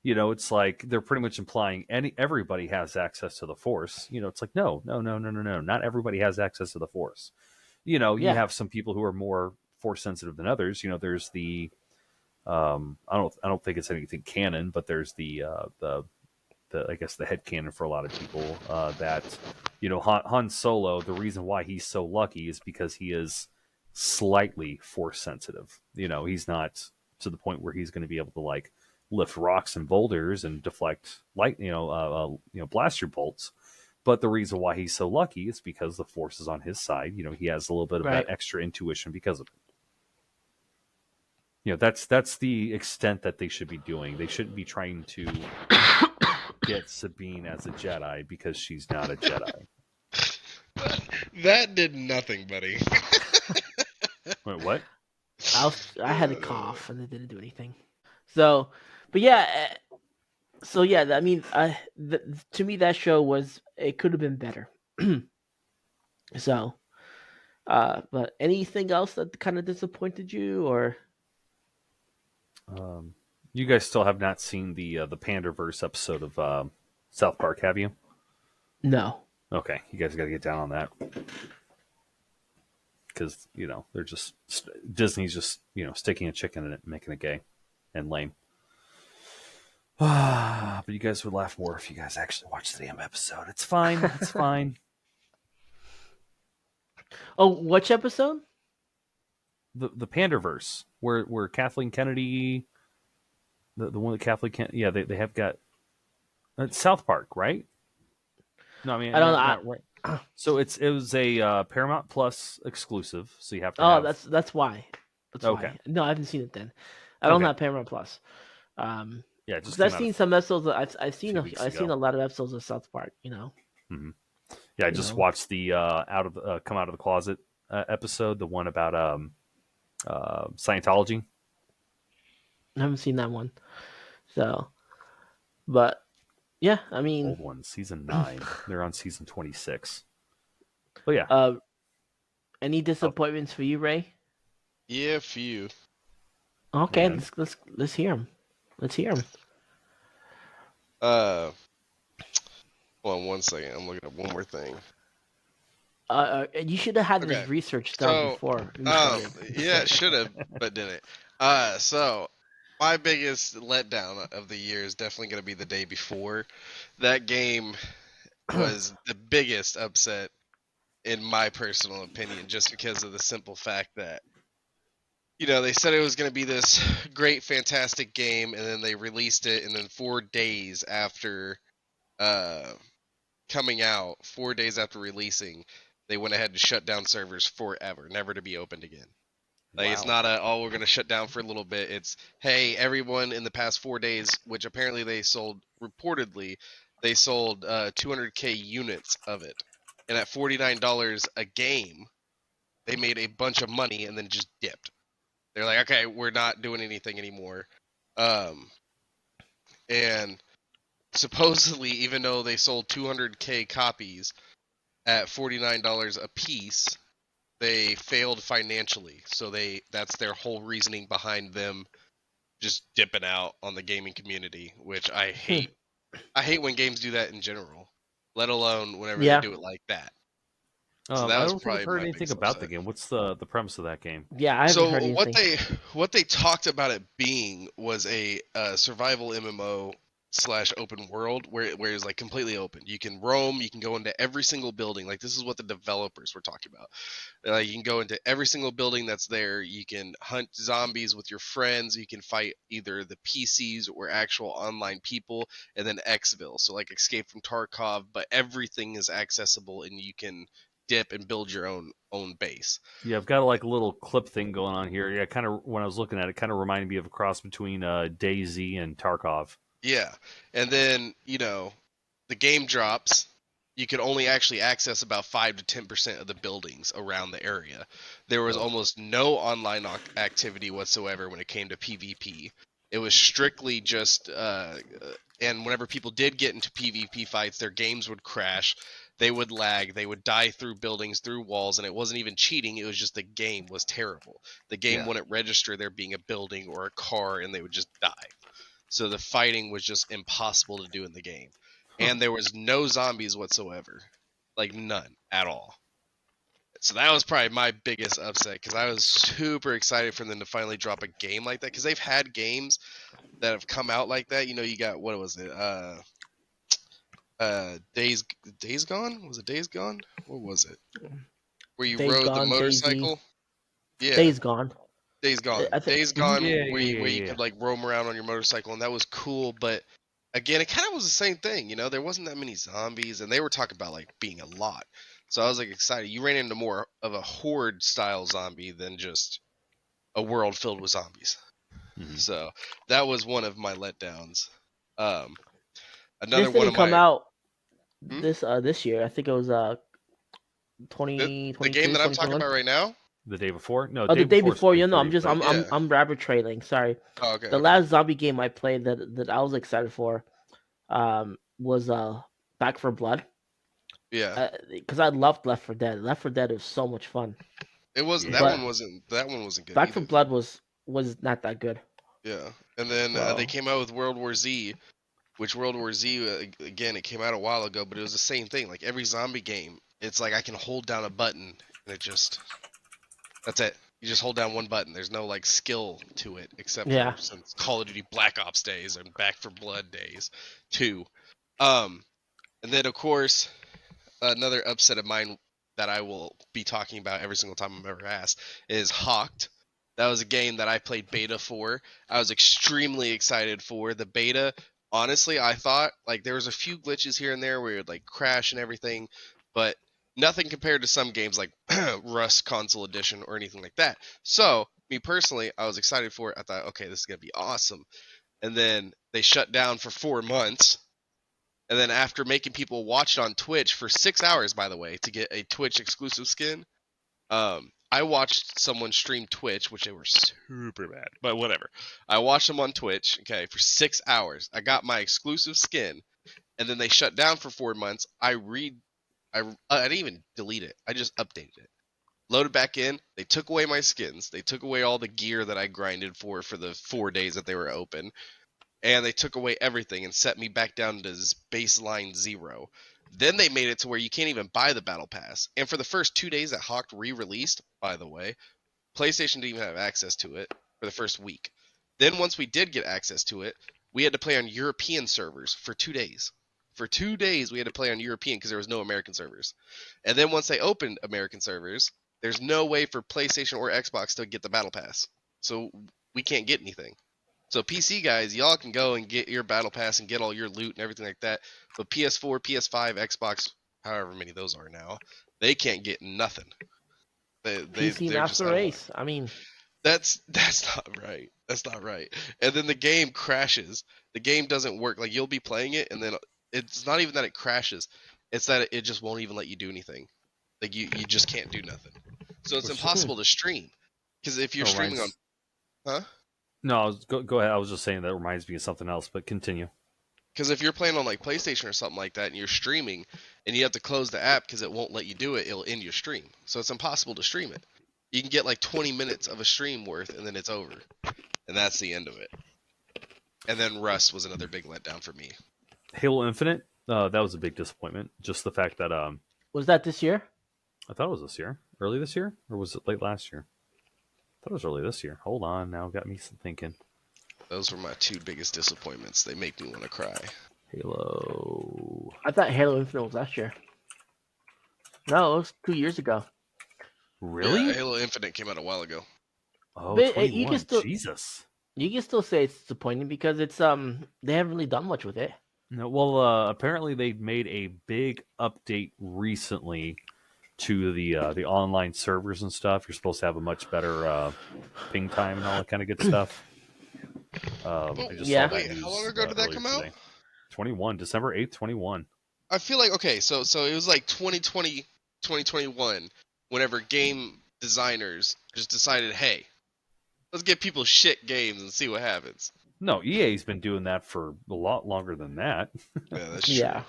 S3: It's like they're pretty much implying everybody has access to the Force. It's like no, no, no, no, no, no. Not everybody has access to the Force. You
S1: Yeah,
S3: have some people who are more Force sensitive than others. There's the I don't think it's anything canon, but there's the I guess the head canon for a lot of people that Han Solo. The reason why he's so lucky is because he is slightly Force sensitive. He's not to the point where he's going to be able to like lift rocks and boulders and deflect light, blaster bolts. But the reason why he's so lucky is because the Force is on his side. He has a little bit of that
S1: right.
S3: extra intuition because of it. That's the extent that they should be doing. They shouldn't be trying to get Sabine as a Jedi because she's not a Jedi.
S2: That did nothing, buddy.
S3: Wait, what?
S1: I had a cough and it didn't do anything. So, but yeah, so yeah, I mean, to me that show it could have been better. So, but anything else that kind of disappointed you, or
S3: You guys still have not seen the Panderverse episode of South Park, have you?
S1: no?
S3: Okay, you guys got to get down on that because they're just Disney's just sticking a chicken in it, and making it gay and lame. But you guys would laugh more if you guys actually watched the damn episode. It's fine. It's fine.
S1: Oh, which episode?
S3: The Panderverse, where Kathleen Kennedy, the one that Kathleen Kennedy, yeah, they have got South Park, right? No, I
S1: I
S3: mean
S1: don't
S3: not
S1: know.
S3: right. So it was a Paramount Plus exclusive, so you have to
S1: Oh,
S3: have.
S1: that's why. That's
S3: Okay,
S1: why. No, I haven't seen it then. I don't
S3: okay,
S1: have Paramount Plus.
S3: yeah, it just
S1: Because I've
S3: came out
S1: seen some episodes.
S3: a few weeks
S1: I've seen
S3: ago.
S1: a lot of episodes of South Park.
S3: Hmm. Yeah, I
S1: You
S3: just
S1: know.
S3: watched the come out of the closet episode, the one about Scientology.
S1: I haven't seen that one. So, but yeah, I mean,
S3: Old one, season 9. They're on season 26. But yeah,
S1: any
S3: oh,
S1: disappointments for you, Ray?
S2: Yeah, few.
S1: Okay,
S3: And
S1: let's hear him. Let's hear him.
S2: Uh, hold on one second. I'm looking up one more thing.
S1: You should have had
S2: Okay.
S1: this research done
S2: So,
S1: before we started.
S2: yeah, it should have, but didn't. So my biggest letdown of the year is definitely going to be the day before. That game was the biggest upset in my personal opinion, just because of the simple fact that they said it was going to be this great, fantastic game, and then they released it, and then 4 days after uh, coming out, 4 days after releasing, they went ahead and shut down servers forever, never to be opened again. Like it's
S3: wow.
S2: not we're gonna shut down for a little bit. It's hey everyone in the past 4 days, which apparently they sold reportedly, they sold 200K units of it, and at $49 a game, they made a bunch of money and then just dipped. They're like, okay, we're not doing anything anymore, um, and supposedly even though they sold 200K copies at $49 a piece, they failed financially. So that's their whole reasoning behind them just dipping out on the gaming community, which I hate. I hate when games do that in general, let alone whenever they
S1: Yeah,
S2: do it like that. So that
S3: I
S2: was
S3: don't think I've
S2: probably
S3: heard
S2: my
S3: anything
S2: biggest
S3: about the
S2: upset.
S3: game. What's the premise of that game?
S1: yeah, I haven't heard
S2: So what
S1: anything.
S2: they talked about it being was a survival MMO slash open world where it's like completely open. You can roam, you can go into every single building. Like this is what the developers were talking about. You can go into every single building that's there. You can hunt zombies with your friends. You can fight either the PCs or actual online people, and then Xville. So like Escape from Tarkov, but everything is accessible, and you can dip and build your own base.
S3: Yeah, I've got like a little clip thing going on here. Yeah, kind of when I was looking at it, kind of reminded me of a cross between DayZ and Tarkov.
S2: Yeah, and then the game drops. You could only actually access about 5 to 10% of the buildings around the area. There was
S3: Oh,
S2: almost no online activity whatsoever when it came to PvP. It was strictly just, and whenever people did get into PvP fights, their games would crash, they would lag, they would die through buildings, through walls, and it wasn't even cheating. It was just the game was terrible. The game
S3: yeah.
S2: wouldn't register there being a building or a car, and they would just die. So the fighting was just impossible to do in the game.
S3: Huh.
S2: And there was no zombies whatsoever. Like none at all. So that was probably my biggest upset because I was super excited for them to finally drop a game like that because they've had games that have come out like that. You got what was it? Days Gone? Was it Days Gone? What was it? Where you
S1: Days
S2: rode the
S1: Gone, DayZ,
S2: motorcycle? Yeah,
S1: Days Gone.
S2: Days Gone.
S1: I think.
S2: Days
S1: Mhm.
S2: Gone,
S3: Yeah,
S2: where
S3: yeah,
S2: you
S3: yeah,
S2: could like roam around on your motorcycle, and that was cool. But again, it kind of was the same thing. There wasn't that many zombies, and they were talking about like being a lot. So I was like excited. You ran into more of a horde style zombie than just a world filled with zombies.
S3: yeah. Hmm.
S2: So that was one of my letdowns. Um, another
S1: This
S2: one
S1: didn't
S2: of
S1: come
S2: my
S1: out
S2: hmm?
S1: this year. I think it was
S2: The game
S1: 2022,
S2: that I'm talking
S1: 2021.
S2: about right now.
S3: The day before? No,
S1: Oh,
S3: day
S1: the day
S3: before is
S1: before. You know, I'm
S3: 23.
S1: just
S3: But
S2: Yeah.
S1: I'm rabbit trailing. Sorry.
S2: Oh, okay,
S1: The
S2: okay.
S1: last zombie game I played that I was excited for was Back for Blood.
S2: Yeah.
S1: Because I loved Left 4 Dead. Left 4 Dead was so much fun.
S2: It wasn't that
S3: yeah,
S1: But
S2: one wasn't that one wasn't good
S1: Back 4
S2: either
S1: Blood
S2: though.
S1: was not that good.
S2: Yeah. And then they
S1: So
S2: came out with World War Z, which World War Z again it came out a while ago, but it was the same thing. Like every zombie game, it's like I can hold down a button and it just that's it. You just hold down one button. There's no like skill to it except for
S1: yeah.
S2: some Call of Duty Black Ops days and Back for Blood days too. Um, and then of course another upset of mine that I will be talking about every single time I'm ever asked is Hawked. That was a game that I played beta for. I was extremely excited for the beta. Honestly, I thought like there was a few glitches here and there where it would like crash and everything, but nothing compared to some games like Rust Console Edition or anything like that. So, me personally, I was excited for it. I thought, okay, this is gonna be awesome. And then they shut down for 4 months, and then after making people watch it on Twitch for 6 hours, by the way, to get a Twitch exclusive skin, I watched someone stream Twitch, which they were super bad, but whatever. I watched them on Twitch, okay, for 6 hours. I got my exclusive skin, and then they shut down for 4 months. I didn't even delete it. I just updated it. Loaded back in. They took away my skins. They took away all the gear that I grinded for the 4 days that they were open, and they took away everything and set me back down to baseline 0. Then they made it to where you can't even buy the battle pass. And for the first 2 days that Hawk re-released, by the way, PlayStation didn't even have access to it for the first week. Then once we did get access to it, we had to play on European servers for 2 days. For 2 days, we had to play on European because there was no American servers. And then once they opened American servers, there's no way for PlayStation or Xbox to get the battle pass. So we can't get anything. So PC guys, y'all can go and get your battle pass and get all your loot and everything like that. But PS4, PS5, Xbox, however many those are now, they can't get nothing.
S1: PC
S2: they're just
S1: Master
S2: out of
S1: Race. I mean,
S2: that's not right. That's not right. And then the game crashes. The game doesn't work. Like you'll be playing it, and then it's not even that it crashes. It's that it just won't even let you do anything. Like you just can't do nothing. So it's impossible to stream. Because if you're streaming on, huh?
S3: No, go ahead. I was just saying that reminds me of something else, but continue.
S2: Because if you're playing on like PlayStation or something like that, and you're streaming, and you have to close the app because it won't let you do it, it'll end your stream. So it's impossible to stream it. You can get like 20 minutes of a stream worth, and then it's over, and that's the end of it. And then Rust was another big letdown for me.
S3: Halo Infinite, that was a big disappointment. Just the fact that
S1: was that this year?
S3: I thought it was this year, early this year, or was it late last year? I thought it was early this year. Hold on, now got me thinking.
S2: Those were my 2 biggest disappointments. They make me want to cry.
S3: Halo.
S1: I thought Halo Infinite was last year. No, it was 2 years ago.
S3: Really?
S2: Yeah, Halo Infinite came out a while ago.
S3: Oh,
S1: But,
S3: 21.
S1: you can still-
S3: Jesus.
S1: You can still say it's disappointing because it's they haven't really done much with it.
S3: No, well, apparently they made a big update recently to the online servers and stuff. You're supposed to have a much better ping time and all that kind of good stuff. I just
S1: Yeah.
S3: saw that
S2: Wait,
S3: news,
S2: how long ago did that
S3: earlier
S2: come out?
S3: today. 21, December 8th, 21.
S2: I feel like, okay, so it was like 2020, 2021, whenever game designers just decided, hey, let's give people shit games and see what happens.
S3: No, EA's been doing that for a lot longer than that.
S2: Yeah, that's true.
S1: Yeah.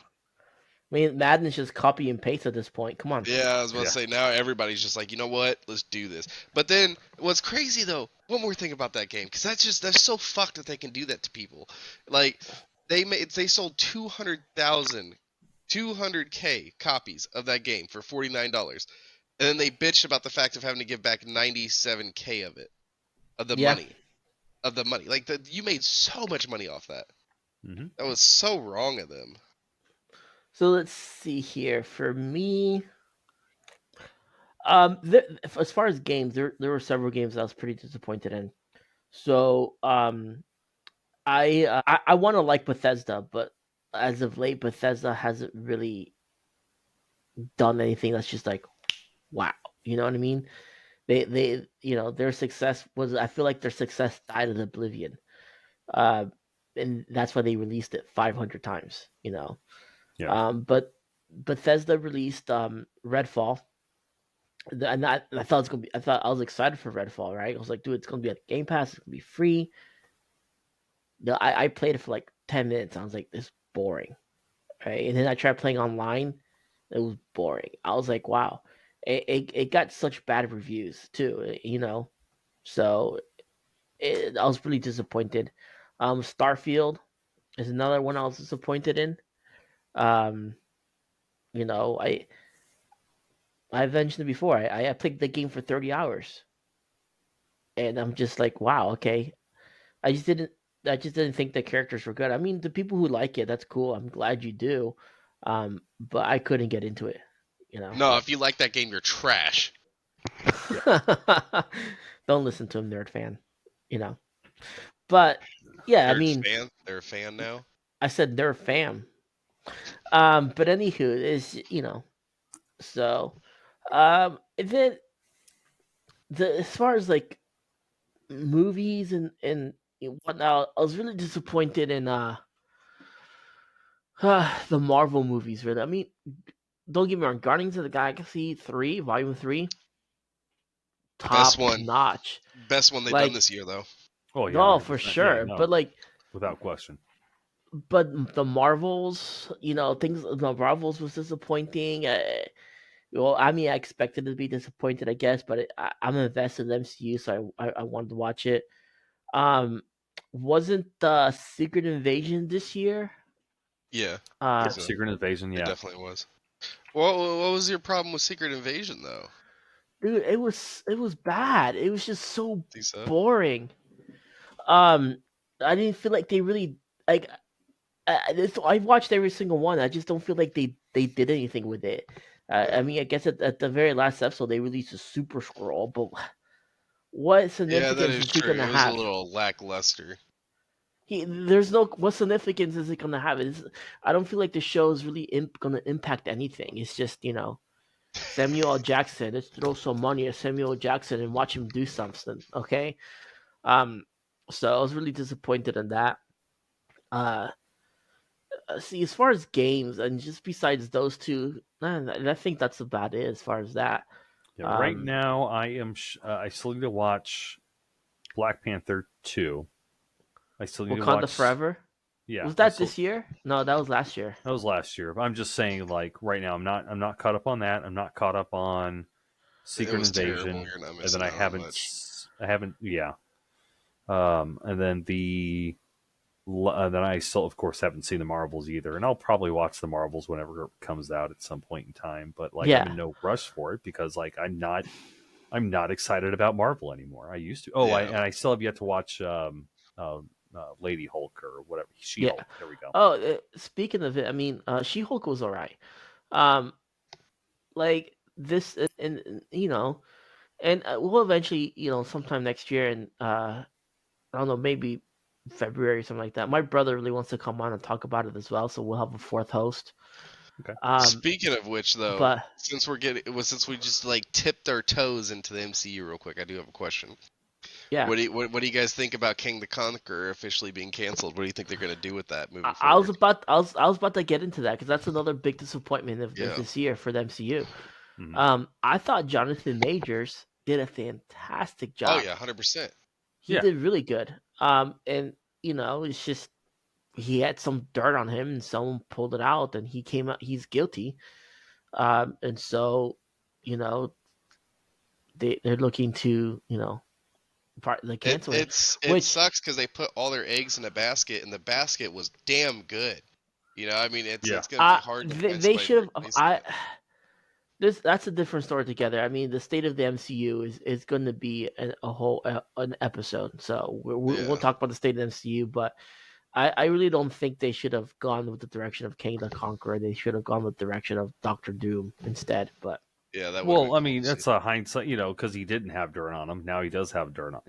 S1: I mean, Madden's just copy and paste at this point. Come on.
S2: Yeah, I was about
S3: Yeah.
S2: to say, now everybody's just like, you know what? Let's do this. But then, what's crazy though, one more thing about that game, because that's so fucked that they can do that to people. Like, they sold 200K copies of that game for $49, and then they bitched about the fact of having to give back 97K of it, of the
S1: Yeah.
S2: money. Like, you made so much money off that.
S3: Mm-hmm.
S2: That was so wrong of them.
S1: So let's see here. For me, as far as games, there were several games I was pretty disappointed in. So I want to like Bethesda, but as of late, Bethesda hasn't really done anything that's just like, wow. You know what I mean? They their success was, I feel like their success died of Oblivion, and that's why they released it 500 times.
S3: Yeah.
S1: But Bethesda released Redfall, and I thought it was gonna be. I was excited for Redfall, right? I was like, dude, it's gonna be at Game Pass. It's gonna be free. I played it for like 10 minutes. I was like, this is boring, right? And then I tried playing online. It was boring. I was like, wow. It got such bad reviews too, So I was really disappointed. Starfield is another one I was disappointed in. I mentioned it before. I played the game for 30 hours, and I'm just like, wow, okay. I just didn't think the characters were good. I mean, the people who like it, that's cool. I'm glad you do. But I couldn't get into it.
S2: No, if you like that game, you're trash.
S1: Don't listen to him, nerd fan. But yeah,
S2: Nerd
S1: I mean,
S2: they're a fan now.
S1: I said nerd fam. But anywho, is so, and then as far as like movies and whatnot, I was really disappointed in the Marvel movies. Really, I mean, don't get me wrong, Guardians of the Galaxy 3, Volume 3, top
S2: Best one.
S1: notch.
S2: Best one they've done this year, though.
S3: Oh yeah.
S1: No, for
S3: 100%.
S1: sure.
S3: Yeah, no,
S1: But like,
S3: without question.
S1: but the Marvels, the Marvels was disappointing. Well, I mean, I expected to be disappointed, I guess, but I'm invested in the MCU, so I wanted to watch it. Um, wasn't the Secret Invasion this year?
S2: Yeah,
S1: Uh,
S2: so
S3: Secret Invasion,
S2: it
S3: yeah.
S2: definitely was. What was your problem with Secret Invasion though?
S1: dude, it was bad. It was just so
S2: Think so?
S1: boring. Um, I didn't feel like they really like. I watched every single one. I just don't feel like they did anything with it. I mean, I guess at the very last episode they released a Super Scroll, but what
S2: Yeah, that
S1: significance
S2: is
S1: is he
S2: true.
S1: gonna
S2: It was a
S1: have?
S2: little lackluster.
S1: There's no what significance is it gonna have? I don't feel like the show is really gonna impact anything. It's just Samuel L. Jackson. Let's throw some money at Samuel L. Jackson and watch him do something. Okay. Um. So I was really disappointed in that. Uh. See, as far as games and just besides those two, I think that's about it as far as that.
S3: Yeah, right
S1: Um.
S3: now I still need to watch Black Panther 2. I still need to
S1: Wakanda
S3: watch.
S1: Forever.
S3: Yeah,
S1: Was
S3: I
S1: that
S3: still
S1: this year? No, that was last year.
S3: that was last year. But I'm just saying, like right now, I'm not caught up on that. I'm not caught up on
S2: It
S3: Secret
S2: was terrible.
S3: Invasion,
S2: You're not
S3: and then
S2: missing out on much.
S3: I haven't, yeah. And then then I still, of course, haven't seen the Marvels either, and I'll probably watch the Marvels whenever it comes out at some point in time. But like, I'm in
S1: Yeah.
S3: no rush for it because like I'm not excited about Marvel anymore. I used to. Oh,
S2: Yeah.
S3: I still have yet to watch Lady Hulk or whatever, She
S1: Yeah.
S3: Hulk. There we go.
S1: Oh, speaking of it, I mean, She Hulk was alright. Um, like this, and and we'll eventually, sometime next year, and I don't know, maybe February or something like that. My brother really wants to come on and talk about it as well, so we'll have a fourth host.
S3: Okay.
S1: Um,
S2: Speaking of which, though,
S1: but
S2: since we just like tipped our toes into the MCU real quick, I do have a question.
S1: yeah,
S2: What do you guys think about King the Conqueror officially being canceled? What do you think they're gonna do with that moving
S1: I was
S2: forward?
S1: about, I was about to get into that because that's another big disappointment of
S2: Yeah.
S1: this year for the MCU.
S3: Hmm.
S1: I thought Jonathan Majors did a fantastic
S2: Oh
S1: job.
S2: yeah, 100%.
S1: He
S3: Yeah.
S1: did really good. And it's just he had some dirt on him, and someone pulled it out, and he came out. He's guilty. And so, you know, they're looking to
S2: It
S1: cancel him,
S2: it's it
S1: which
S2: sucks because they put all their eggs in a basket, and the basket was damn good. I mean,
S3: Yeah.
S2: it's gonna be hard to
S1: they,
S2: find
S1: they
S2: somebody to
S1: should have.
S2: replace
S1: I
S2: that.
S1: this That's a different story together. I mean, the state of the MCU is going to be a whole an episode. So we'll
S2: Yeah,
S1: talk about the state of the MCU, but I really don't think they should have gone with the direction of King the Conqueror. They should have gone with the direction of Doctor Doom instead. But
S2: yeah, that would have been
S3: Well, I
S2: cool to
S3: mean,
S2: see.
S3: that's a hindsight, because he didn't have dirt on him. Now he does have dirt on.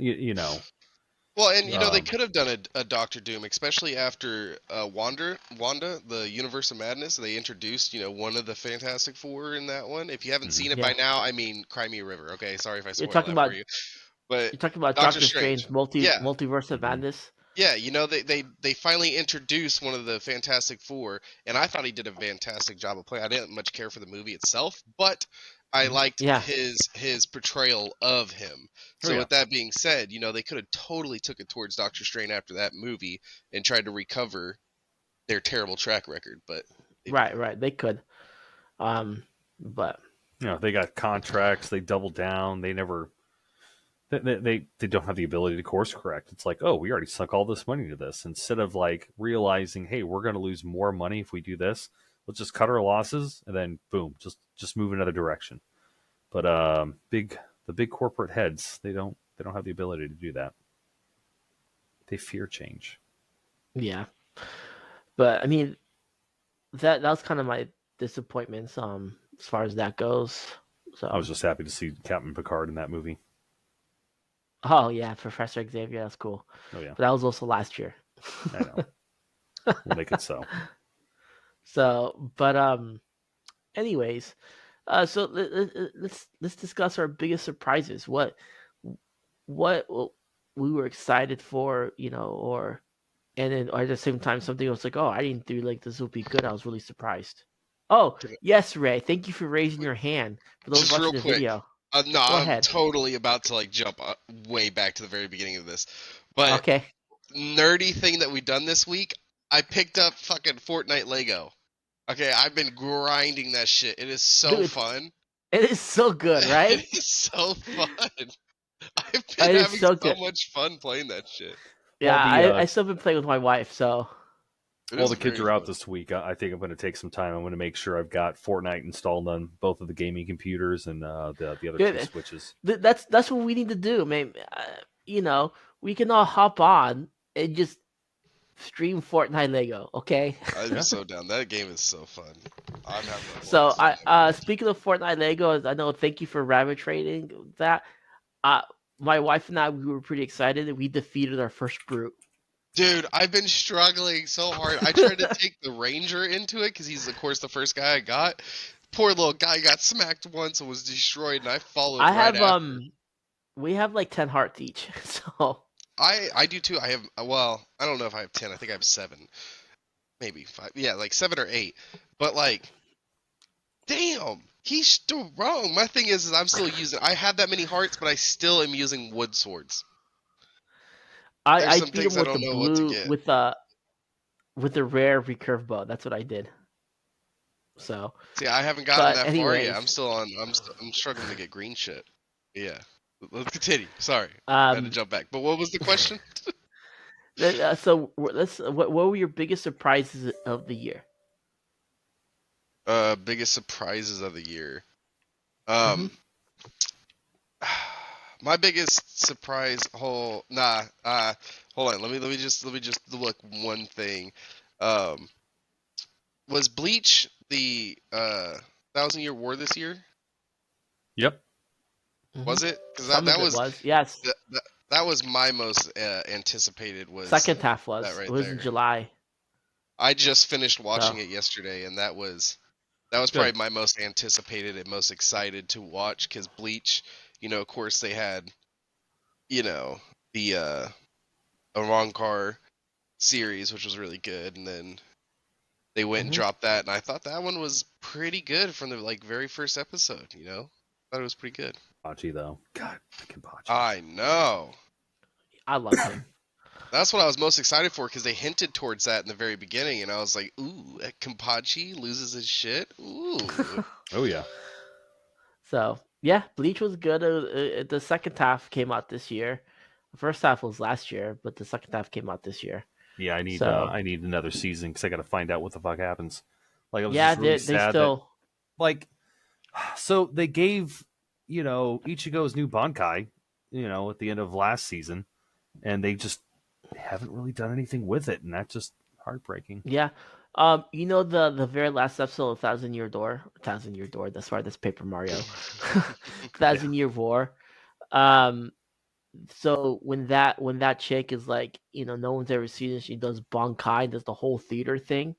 S2: Well, and they
S3: Um,
S2: could have done a Doctor Doom, especially after Wanda, the Universe of Madness. They introduced, one of the Fantastic Four in that one. If you haven't
S3: mhm.
S2: seen it by
S1: yeah,
S2: now, I mean, cry me a river. Okay, sorry if I
S1: you're
S2: spoil
S1: talking
S2: that for
S1: about
S2: you. But
S1: you're talking about
S2: Doctor
S1: Doctor
S2: Strange,
S1: Strange
S2: yeah,
S1: Multiverse of
S3: Mhm.
S1: Madness.
S2: yeah, they finally introduced one of the Fantastic Four, and I thought he did a fantastic job of playing. I didn't much care for the movie itself, but I liked
S1: Yeah,
S2: his portrayal of him.
S3: Oh
S2: So
S3: yeah.
S2: with that being said, they could have totally took it towards Doctor Strange after that movie and tried to recover their terrible track record, but they didn't.
S1: right. They could. But
S3: They got contracts. They double down. They never. They don't have the ability to course correct. It's like, oh, we already sunk all this money to this. Instead of like realizing, hey, we're going to lose more money if we do this. Let's just cut our losses and then boom, just move another direction. But the big corporate heads, they don't have the ability to do that. They fear change.
S1: yeah, but I mean that was kind of my disappointments. As far as that goes.
S3: I
S1: So
S3: was just happy to see Captain Picard in that movie.
S1: oh yeah, Professor Xavier, that's cool.
S3: Oh yeah,
S1: But that was also last year.
S3: I know. We'll make it so.
S1: So, but anyways, so let's discuss our biggest surprises. What we were excited for, or and then at the same time something was like, oh, I didn't do like this will be good. I was really surprised. Oh yes, Ray, thank you for raising your hand. For those
S2: Just real
S1: watching the
S2: quick,
S1: video,
S2: no,
S1: go
S2: I'm
S1: ahead.
S2: totally about to like jump way back to the very beginning of this, but
S1: Okay.
S2: nerdy thing that we done this week, I picked up fucking Fortnite Lego. Okay, I've been grinding that shit. It is
S1: Dude,
S2: so fun.
S1: It is so good, right?
S2: It is so fun. I've been
S1: It is
S2: having
S1: so
S2: so
S1: good.
S2: much fun playing that shit.
S1: Yeah,
S3: While the
S1: I still been playing with my wife, so
S2: It
S3: while
S2: is
S3: the kids
S2: very
S3: are out
S2: fun.
S3: this week, I think I'm going to take some time. I'm going to make sure I've got Fortnite installed on both of the gaming computers and the other two
S1: good.
S3: switches.
S1: That's what we need to do, man. You know, we can all hop on and just stream Fortnite Lego, okay?
S2: I'm
S3: Yeah.
S2: so down. That game is so fun. I'm having a
S1: So
S2: blast playing it.
S1: speaking of Fortnite Lego, I know. Thank you for rabbit trading that. Uh, my wife and I, we were pretty excited that we defeated our first brute.
S2: Dude, I've been struggling so hard. I tried to take the ranger into it because he's, of course, the first guy I got. Poor little guy got smacked once and was destroyed, and I followed
S1: I
S2: right
S1: have
S2: after.
S1: we have like 10 hearts each, so
S2: I do too. I have, well, I don't know if I have 10. I think I have 7, maybe 5. Yeah, like 7 or 8. But like, damn, he's still wrong. My thing is I'm still using. I have that many hearts, but I still am using wood swords. There's
S1: I
S2: some
S1: beat him
S2: things I
S1: with the
S2: don't know what to
S1: blue
S2: get.
S1: with the rare recurve bow. That's what I did. So,
S2: See, I haven't gotten
S1: but
S2: that far yet. I'm
S1: anyways,
S2: still on. I'm struggling to get green shit. Yeah. Let's continue. Sorry, I had to
S1: um,
S2: jump back. But what was the question?
S1: so let's. What were your biggest surprises of the year?
S2: Biggest surprises of the year.
S1: Hmm.
S2: Um, my biggest surprise. Hold on. Let me just look one thing. Um, was Bleach the 1,000 Year War this year?
S3: Yep.
S1: Hmm.
S2: Was it? Because that
S1: Some
S2: that
S1: of it
S2: was
S1: was, yes.
S2: that, that, that was my most anticipated, was
S1: Second half
S2: that
S1: was. It
S2: right
S1: was in
S2: there.
S1: July.
S2: I just finished watching
S1: So
S2: it yesterday, and that was
S3: Good.
S2: probably my most anticipated and most excited to watch, because Bleach, of course they had, you know, the Arrancar series, which was really good, and then they went and
S1: mhm.
S2: dropped that, and I thought that one was pretty good from the like very first episode. Thought it was pretty good.
S3: Kenpachi, though. God, Kenpachi.
S2: I know.
S1: I love him.
S2: That's what I was most excited for, because they hinted towards that in the very beginning, and I was like, "Ooh, Kenpachi loses his shit." Ooh,
S3: Oh, yeah.
S1: So yeah, Bleach was good. The second half came out this year. The first half was last year, but the second half came out this year.
S3: Yeah,
S1: So
S3: I need another season because I got to find out what the fuck happens. Like, I was
S1: yeah,
S3: just really
S1: they
S3: sad that,
S1: still
S3: like, so they gave, Ichigo's new Bankai, at the end of last season, and they just haven't really done anything with it, and that's just heartbreaking.
S1: yeah. The very last episode of Thousand Year Door. That's right. That's Paper Mario.
S3: Yeah.
S1: Thousand Year War. Um, so when that chick is like, no one's ever seen it. She does Bankai, does the whole theater thing.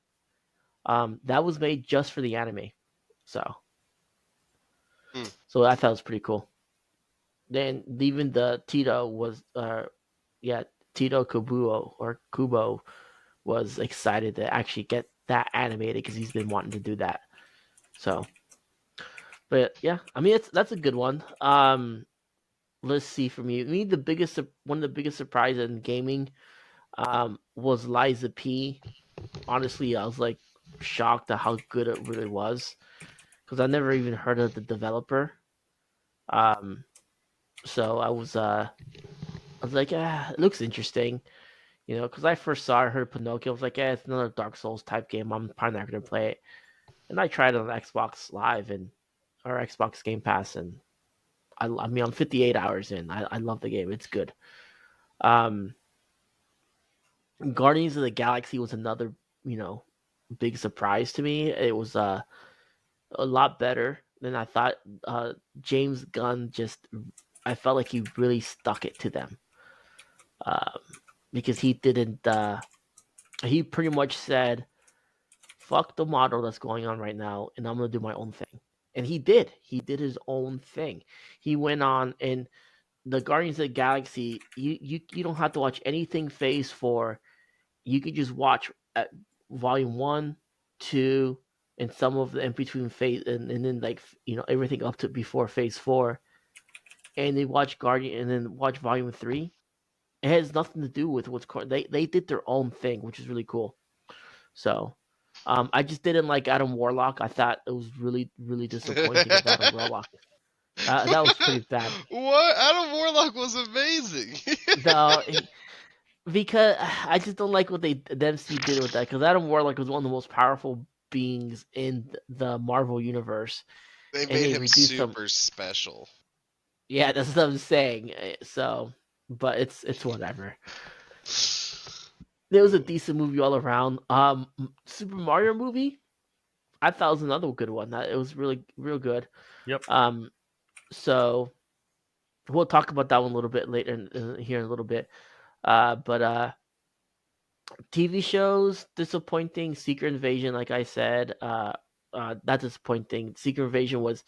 S1: That was made just for the anime. So
S2: Hmm.
S1: so I thought it was pretty cool. Then even the Tito was yeah, Tito Kubo was excited to actually get that animated because he's been wanting to do that. So, but yeah, I mean that's a good one. Let's see from you. I mean one of the biggest surprises in gaming was Liza P. Honestly, I was like shocked at how good it really was because I never even heard of the developer. Um, so I was like, it looks interesting. Because I first saw it, heard Pinocchio, I was like, it's another Dark Souls type game. I'm probably not gonna play it. And I tried it on Xbox Live or Xbox Game Pass, and I mean, I'm 58 hours in. I love the game. It's good. Um, Guardians of the Galaxy was another, big surprise to me. It was a lot better than I thought. James Gunn I felt like he really stuck it to them, um, because he didn't. He pretty much said, fuck the model that's going on right now, and I'm gonna do my own thing. And he did. He did his own thing. He went on, and the Guardians of the Galaxy. You don't have to watch anything Phase 4. You could just watch at Volume 1, 2, and some of the in between phase, and then like everything up to before Phase 4, and then watch Guardian, and then watch Volume 3. It has nothing to do with what's they did their own thing, which is really cool. So I just didn't like Adam Warlock. I thought it was really, really disappointing with Adam Warlock. That was pretty bad.
S2: What? Adam Warlock was amazing.
S1: The because I just don't like what the MC did with that. Because Adam Warlock was one of the most powerful beings in the Marvel universe,
S2: They
S1: and
S2: made
S1: they
S2: him
S1: reduced him.
S2: super special.
S1: Yeah, that's what I'm saying. So, but it's whatever. It was a decent movie all around. Super Mario movie, I thought was another good one. That it was really real good.
S3: Yep.
S1: So we'll talk about that one a little bit later here in a little bit. But TV shows disappointing. Secret Invasion, like I said, not disappointing. Secret Invasion was,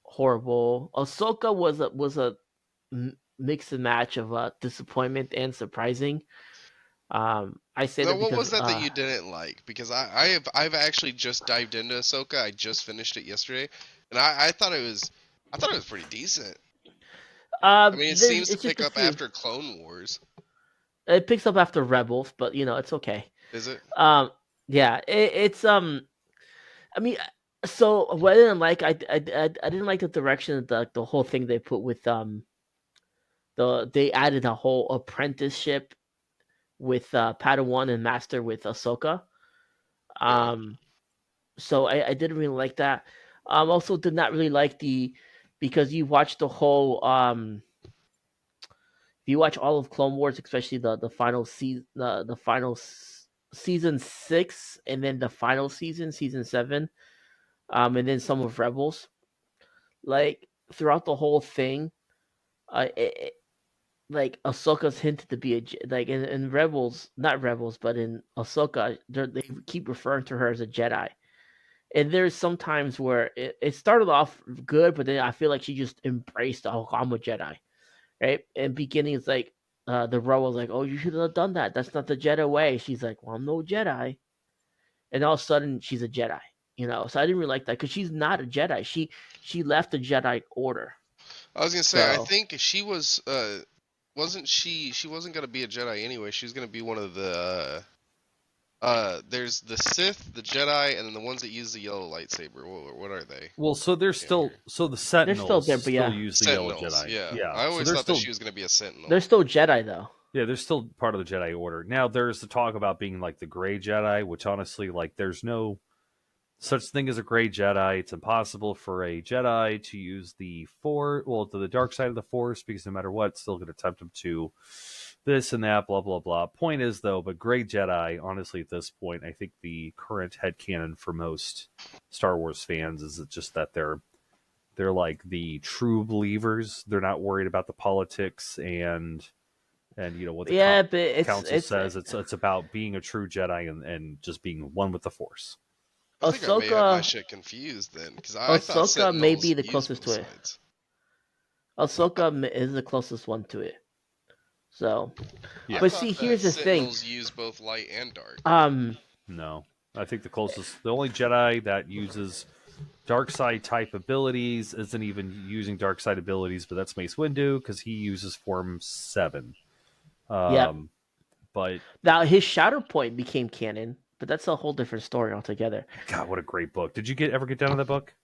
S1: horrible. Ahsoka was a mix and match of disappointment and surprising. I say
S2: Now,
S1: that
S2: what
S1: because
S2: was that you didn't like? Because I've actually just dived into Ahsoka. I just finished it yesterday, and I thought it was pretty decent. I mean, it seems to
S1: it's just
S2: pick
S1: a
S2: up
S1: few.
S2: after Clone Wars.
S1: It picks up after Rebels, but it's okay.
S2: Is it?
S1: Yeah, it's I mean, so what I didn't like, I didn't like the direction of the whole thing they put with they added a whole apprenticeship with Padawan and Master with Ahsoka.
S2: Yeah.
S1: So I didn't really like that. Also did not really like because you watch the whole if you watch all of Clone Wars, especially the final season, the final season 6, and then the final season 7, and then some of Rebels, like throughout the whole thing, like Ahsoka's hinted to be like in Rebels, not Rebels, but in Ahsoka, they keep referring to her as a Jedi. And there's some times where it started off good, but then I feel like she just embraced, oh, I'm a Jedi, right? And beginning it's like the rebel's like, oh, you should have done that. That's not the Jedi way. She's like, well, I'm no Jedi. And all of a sudden she's a Jedi, So I didn't really like that because she's not a Jedi. She left the Jedi Order.
S2: I was gonna say, I
S1: So
S2: think she was wasn't she? She wasn't gonna be a Jedi anyway. She was gonna be one of the there's the Sith, the Jedi, and then the ones that use the yellow lightsaber. What are they?
S3: Well, so they're still
S2: Here.
S3: so the
S1: they're still
S3: Sentinels
S1: there, but
S3: still
S1: yeah,
S3: use the yellow
S2: Sentinels.
S3: Jedi.
S2: Yeah.
S3: Yeah,
S2: I
S3: so
S2: always
S3: they're
S2: thought that
S3: still
S2: she was gonna be a Sentinel.
S1: they're still Jedi though.
S3: yeah they're still part of the Jedi Order. Now there's the talk about being like the gray Jedi, which honestly like there's no such thing as a gray Jedi. It's impossible for a Jedi to use the to the dark side of the Force because no matter what, it's still going to tempt them to this and that, blah blah blah. Point is though, but gray Jedi, honestly, at this point, I think the current headcanon for most Star Wars fans is just that they're like the true believers. They're not worried about the politics and what the
S1: Yeah, but
S3: council says. It's about being a true Jedi and just being one with the Force.
S2: I think I may have my
S1: Ahsoka.
S2: shit confused then, because I thought
S1: Ahsoka may
S2: Sentinels
S1: be the
S2: used
S1: closest
S2: both
S1: to it.
S2: sides.
S1: Ahsoka is the closest one to it. So,
S3: Yeah.
S1: but see, here's the thing.
S2: Sentinels use both light and dark.
S3: No, I think the only Jedi that uses dark side type abilities isn't even using dark side abilities, but that's Mace Windu because he uses Form 7.
S1: Yep.
S3: But
S1: Now his Shadow Point became canon, but that's a whole different story altogether.
S3: God, what a great book! Did you ever get down to that book?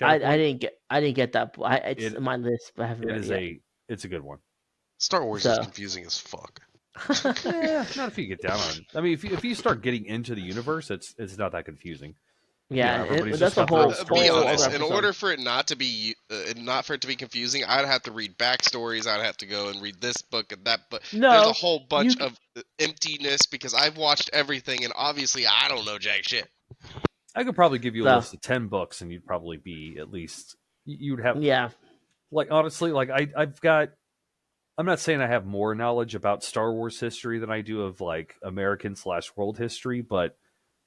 S1: I didn't get that. It's
S3: It-
S1: in my list, but I haven't
S3: It
S1: read
S3: is
S1: it yet.
S3: it's a good one.
S2: Star Wars is
S1: So-
S2: confusing as fuck.
S3: Not if you get down on it. I mean, if you start getting into the universe, it's not that confusing.
S1: Yeah,
S3: everybody's
S1: that's
S3: just
S1: a
S3: got
S1: whole.
S3: the
S2: Be
S1: whole
S2: honest.
S1: other
S2: In
S1: episode.
S2: order for it not to be confusing, I'd have to read backstories. I'd have to go and read this book and that book.
S1: No,
S2: There's a whole bunch
S1: you-
S2: of emptiness because I've watched everything and obviously I don't know jack shit.
S3: I could probably give you a
S1: So-
S3: list of 10 books, and you'd probably be at least you'd have
S1: Yeah,
S3: like honestly, like I've got. I'm not saying I have more knowledge about Star Wars history than I do of like American/world history, but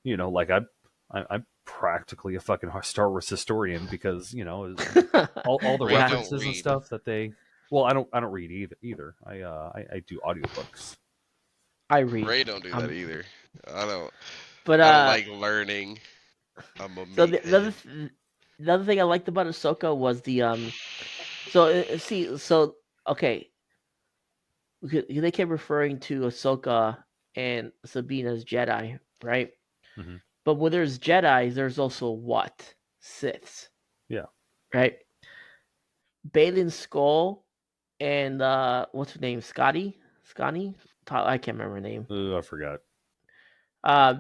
S3: like I'm practically a fucking Star Wars historian because all the
S2: Ray don't
S3: references and
S2: read.
S3: stuff that they. Well, I don't read either. I do audiobooks.
S1: I read.
S2: Ray don't do that either. I don't.
S1: But
S2: I don't like learning. I'm a
S1: so
S2: meathead.
S1: the other thing I liked about Ahsoka was the So okay, they kept referring to Ahsoka and Sabine as Jedi, right?
S3: hmm
S1: But when there's Jedi's, there's also what? Siths.
S3: Yeah.
S1: Right? Balin Skull and what's her name? Scotty? I can't remember her name.
S3: I forgot.
S1: Uh,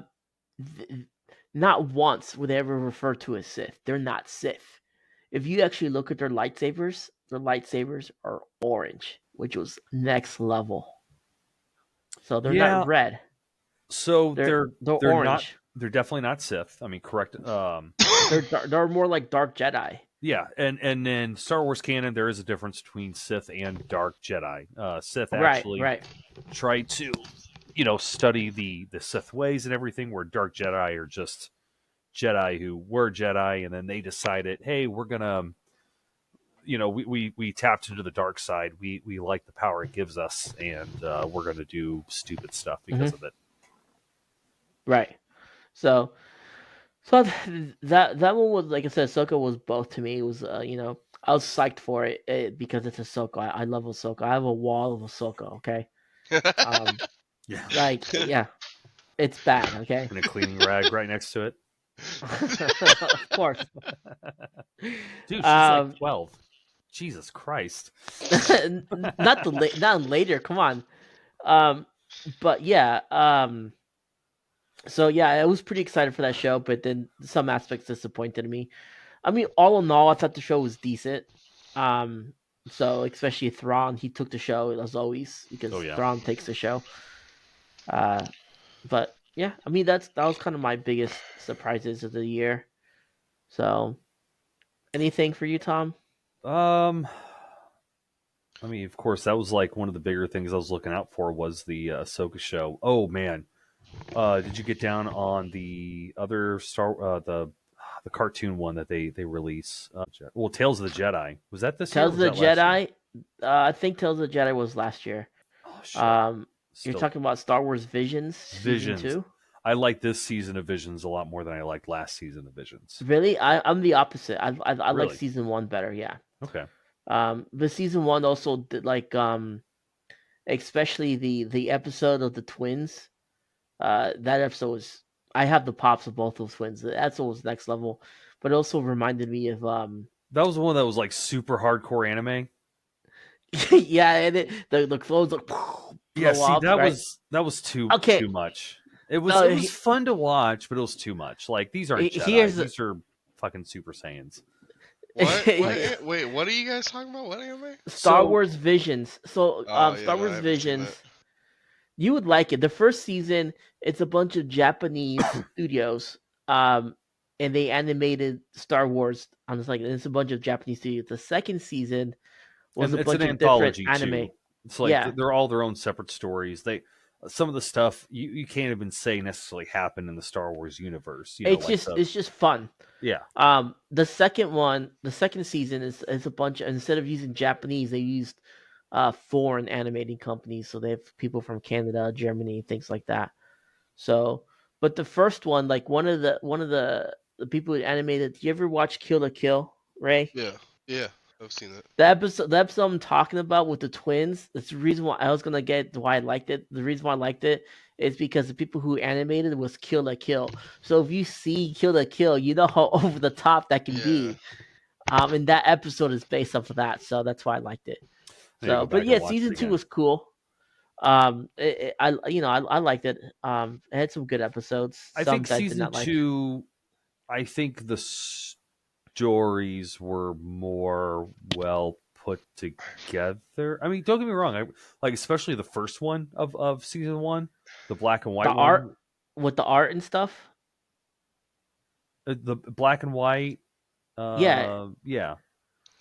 S1: not once would they ever refer to as Sith. They're not Sith. If you actually look at their lightsabers are orange, which was next level. So they're
S3: Yeah.
S1: not red.
S3: So
S1: They're
S3: they're not.
S1: orange.
S3: They're definitely not Sith. I mean, correct.
S1: They're more like dark Jedi.
S3: Yeah, and then Star Wars canon, there is a difference between Sith and Dark Jedi. Sith actually
S1: Right.
S3: try to, study the Sith ways and everything, where Dark Jedi are just Jedi who were Jedi, and then they decided, hey, we're gonna, we tapped into the dark side. We like the power it gives us, and we're gonna do stupid stuff because of it.
S1: Right. So that one was, like I said, Ahsoka was both to me. It was I was psyched for it because it's Ahsoka. I love Ahsoka. I have a wall of Ahsoka. Okay.
S3: Yeah,
S1: Yeah, it's bad. Okay.
S3: and a cleaning rag right next to it.
S1: Of course.
S3: Dude, she's like 12. Jesus Christ.
S1: not later. Come on. But yeah. So yeah, I was pretty excited for that show, but then some aspects disappointed me. I mean, all in all, I thought the show was decent. So especially Thrawn, he took the show as always because Thrawn takes the show. But yeah, I mean that was kind of my biggest surprises of the year. So, anything for you, Tom?
S3: I mean, of course, that was like one of the bigger things I was looking out for was the Ahsoka show. Oh man, did you get down on the other the cartoon one that they release? Tales of the Jedi. Was that this
S1: Tales
S3: year?
S1: of the Jedi. I think Tales of the Jedi was last year.
S3: Oh shit.
S1: You're talking about Star Wars Visions season 2?
S3: I like this season of Visions a lot more than I liked last season of Visions.
S1: Really? I'm the opposite. I
S3: Really?
S1: like season 1 better. Yeah.
S3: Okay.
S1: The season 1 also did especially the episode of the twins. That episode was. I have the pops of both those twins. That episode was next level, but it also reminded me of
S3: That was the one that was like super hardcore anime.
S1: yeah, and the clothes like
S3: yeah. See,
S1: up,
S3: that
S1: right?
S3: was too much. It was fun to watch, but it was too much. Like these aren't Jedi. These are fucking Super Saiyans.
S2: What? Wait, what are you guys talking about? What anime?
S1: Star Wars Visions. So, Star Wars Visions. You would like it. The first season, it's a bunch of Japanese studios, and they animated Star Wars. I'm just like, it's a bunch of Japanese studios. The second season was a bunch of different anime.
S3: Too. It's like they're all their own separate stories. Some of the stuff you can't even say necessarily happened in the Star Wars universe.
S1: It's just fun.
S3: Yeah.
S1: The second season is a bunch. Instead of using Japanese, they used foreign animating companies. So they have people from Canada, Germany, things like that. So, but the first one, like one of the people who animated. Do you ever watch Kill la Kill, Ray?
S2: Yeah. I've seen that.
S1: The episode I'm talking about with the twins, that's the reason why I was gonna get why I liked it. The reason why I liked it is because the people who animated it was Kill la Kill. So if you see Kill la Kill, you know how over the top that can be. And that episode is based off of that, so that's why I liked it. So, but yeah, season 2 was cool. I liked it. It had some good episodes.
S3: I think season 2. I think the stories were more well put together. I mean, don't get me wrong. Especially the first one of season 1, the black and white one.
S1: Art with the art and stuff.
S3: The black and white.
S1: Yeah.
S3: Yeah.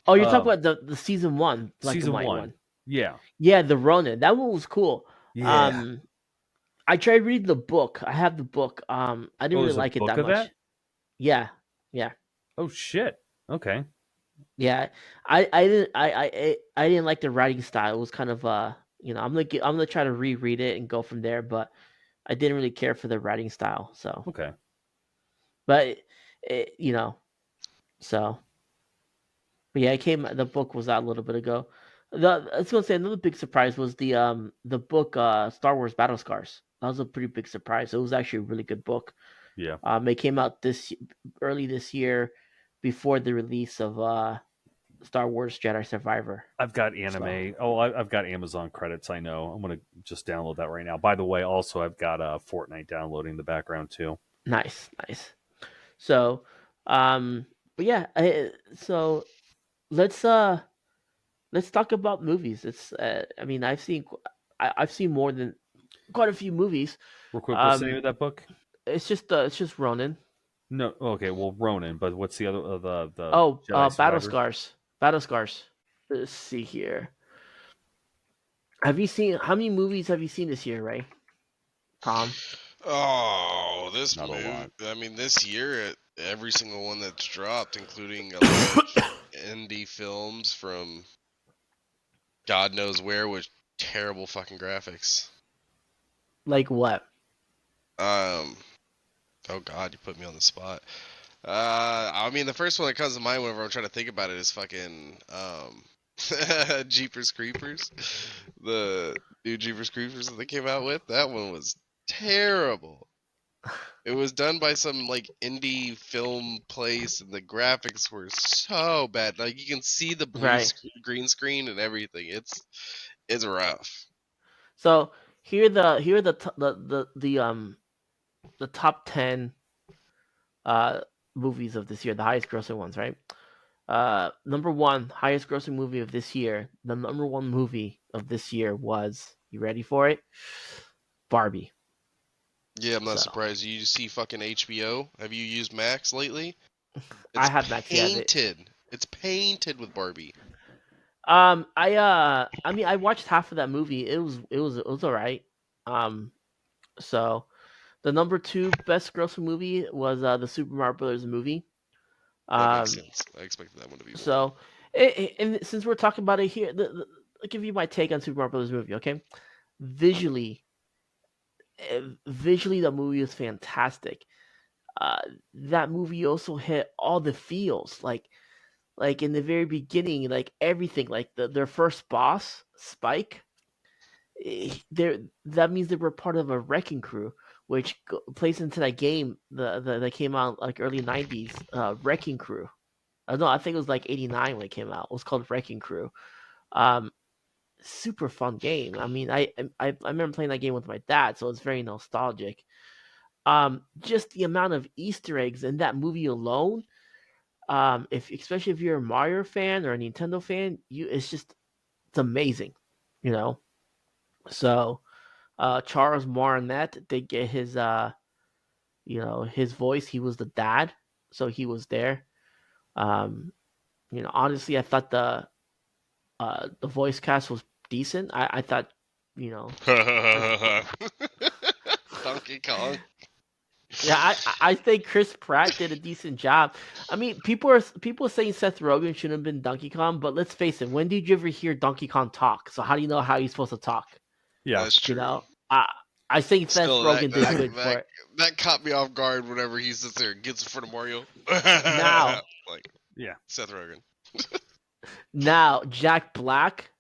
S1: Oh, you're talking about the season 1, black
S3: season
S1: and white
S3: 1.
S1: one.
S3: Yeah.
S1: Yeah, the Ronin. That one was cool.
S3: Yeah.
S1: I tried reading the book. I have the book. I didn't really like it that much.
S3: That?
S1: Yeah.
S3: Oh shit. Okay.
S1: Yeah, I didn't like the writing style. It was kind of I'm gonna try to reread it and go from there, but I didn't really care for the writing style. So
S3: okay,
S1: but so. But yeah, the book was out a little bit ago. I was gonna say another big surprise was the book Star Wars Battle Scars. That was a pretty big surprise. It was actually a really good book.
S3: Yeah.
S1: They came out early this year, before the release of Star Wars Jedi Survivor.
S3: I've got anime. I've got Amazon credits. I know. I'm gonna just download that right now. By the way, also I've got Fortnite downloading in the background too.
S1: Nice, nice. So, but yeah, so let's let's talk about movies. It's I mean, I've seen more than quite a few movies.
S3: Real quick, what's the name
S1: Um,
S3: of that book?
S1: it's just Ronin.
S3: No, okay, well Ronin, but what's the other the
S1: Oh,
S3: Jedi
S1: Battle
S3: Survivor?
S1: Scars. Battle Scars. Let's see here. Have you seen how many movies have you seen this year, Ray? Tom?
S2: Oh, this
S3: Not a
S2: move.
S3: lot.
S2: I mean, this year, every single one that's dropped, including a lot of indie films from God knows where with terrible fucking graphics.
S1: Like what?
S2: Oh God, you put me on the spot. I mean, the first one that comes to mind whenever I'm trying to think about it is fucking Jeepers Creepers. The new Jeepers Creepers that they came out with. That one was terrible. It was done by some like indie film place, and the graphics were so bad. Like you can see the
S1: Right.
S2: green screen and everything. It's rough.
S1: So here are the top 10 uh movies of this year, the highest grossing ones, right? Number one, highest grossing movie of this year. The number one movie of this year was, you ready for it? Barbie.
S2: Yeah, I'm not
S1: So
S2: surprised. You see fucking HBO. Have you used Max lately?
S1: I
S2: It's
S1: have Max. Yeah,
S2: painted. It's painted with Barbie.
S1: I mean, I watched half of that movie. It was all right. Um, so the number two best grossing movie was the Super Mario Brothers movie.
S2: That makes
S1: Um,
S2: sense. I expected that one to be one.
S1: so and since we're talking about it here, I'll give you my take on Super Mario Brothers movie. Okay, visually, visually, the movie is fantastic. Uh, that movie also hit all the feels, like in the very beginning, like everything, like their first boss, Spike. There, that means they were part of a wrecking crew, which plays into that game that came out like early '90s, Wrecking Crew. No, I think it was like '89 when it came out. It was called Wrecking Crew. Um, Super fun game. I mean, I remember playing that game with my dad, so it's very nostalgic. Just the amount of Easter eggs in that movie alone. If especially if you're a Mario fan or a Nintendo fan, it's amazing, you know. So Charles Martinet did get his his voice. He was the dad, so he was there. Honestly, I thought the voice cast was decent. I thought, you know,
S2: Donkey Kong.
S1: yeah, I think Chris Pratt did a decent job. I mean, people are saying Seth Rogen shouldn't have been Donkey Kong, but let's face it, when did you ever hear Donkey Kong talk? So how do you know how he's supposed to talk?
S3: Yeah.
S2: That's
S1: You
S2: true.
S1: know, I think Seth
S2: Still,
S1: Rogen did good for it.
S2: that caught me off guard whenever he sits there and gets in front of Mario.
S1: Now,
S2: Like
S3: Yeah.
S2: Seth Rogen.
S1: now Jack Black,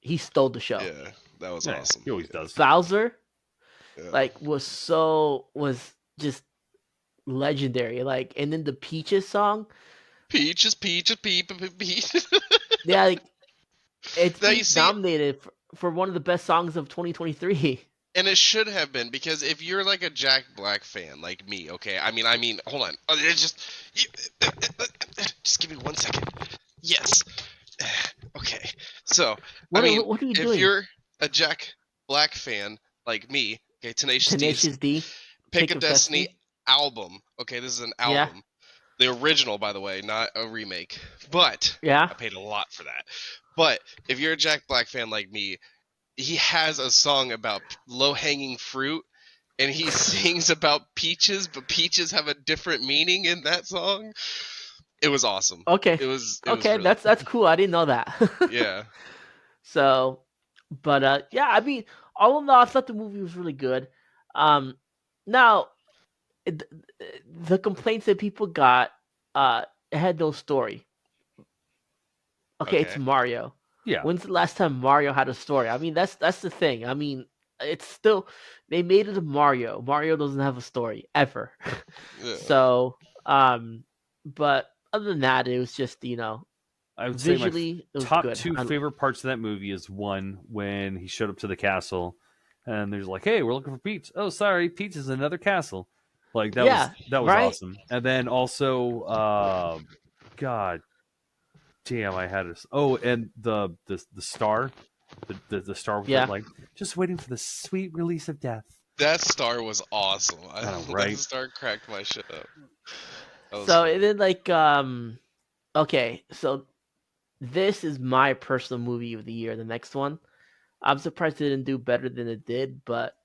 S1: he stole the show.
S2: Yeah, that was
S3: Yeah,
S2: awesome.
S3: he always does.
S1: Bowser,
S2: Yeah.
S1: was just legendary. Like, and then the Peaches song,
S2: Peaches, peaches, peach.
S1: yeah, like, it's
S2: Now
S1: been
S2: you see,
S1: nominated for one of the best songs of 2023.
S2: and it should have been because if you're like a Jack Black fan like me, okay. I mean, hold on. It's just give me 1 second. Yes. Okay. So, I mean,
S1: What are you
S2: if
S1: doing?
S2: you're a Jack Black fan like me, okay, Tenacious D's
S1: Tenacious D,
S2: Pick of Destiny album. Okay, this is an
S1: Yeah,
S2: album. The original, by the way, not a remake. But
S1: yeah.
S2: I paid a lot for that. But if you're a Jack Black fan like me, he has a song about low-hanging fruit, and he sings about peaches, but peaches have a different meaning in that song. It was awesome.
S1: Okay,
S2: It was
S1: okay,
S2: really
S1: that's cool. I didn't know that.
S2: yeah.
S1: So, but yeah, I mean, all in all, I thought the movie was really good. Now it, the complaints that people got, it had no story. Okay, it's
S2: Okay.
S1: Mario.
S3: Yeah.
S1: When's the last time Mario had a story? I mean, that's the thing. I mean, it's still they made it a Mario. Mario doesn't have a story ever.
S2: Yeah.
S1: So, but other than that, it was just
S3: I would say my
S1: visually it was
S3: top
S1: good.
S3: two favorite parts of that movie is one when he showed up to the castle, and there's like, "Hey, we're looking for Peach." Oh, sorry, Peach is in another castle. Like
S1: Yeah,
S3: that was
S1: right.
S3: awesome. And then also, God damn, I had this. Oh, and the star, the star with it,
S1: Yeah.
S3: like just waiting for the sweet release of death.
S2: That star was awesome.
S3: I know,
S2: That
S3: right?
S2: star cracked my shit up. That was
S1: So
S2: funny.
S1: and then okay, so this is my personal movie of the year. The next one, I'm surprised it didn't do better than it did, but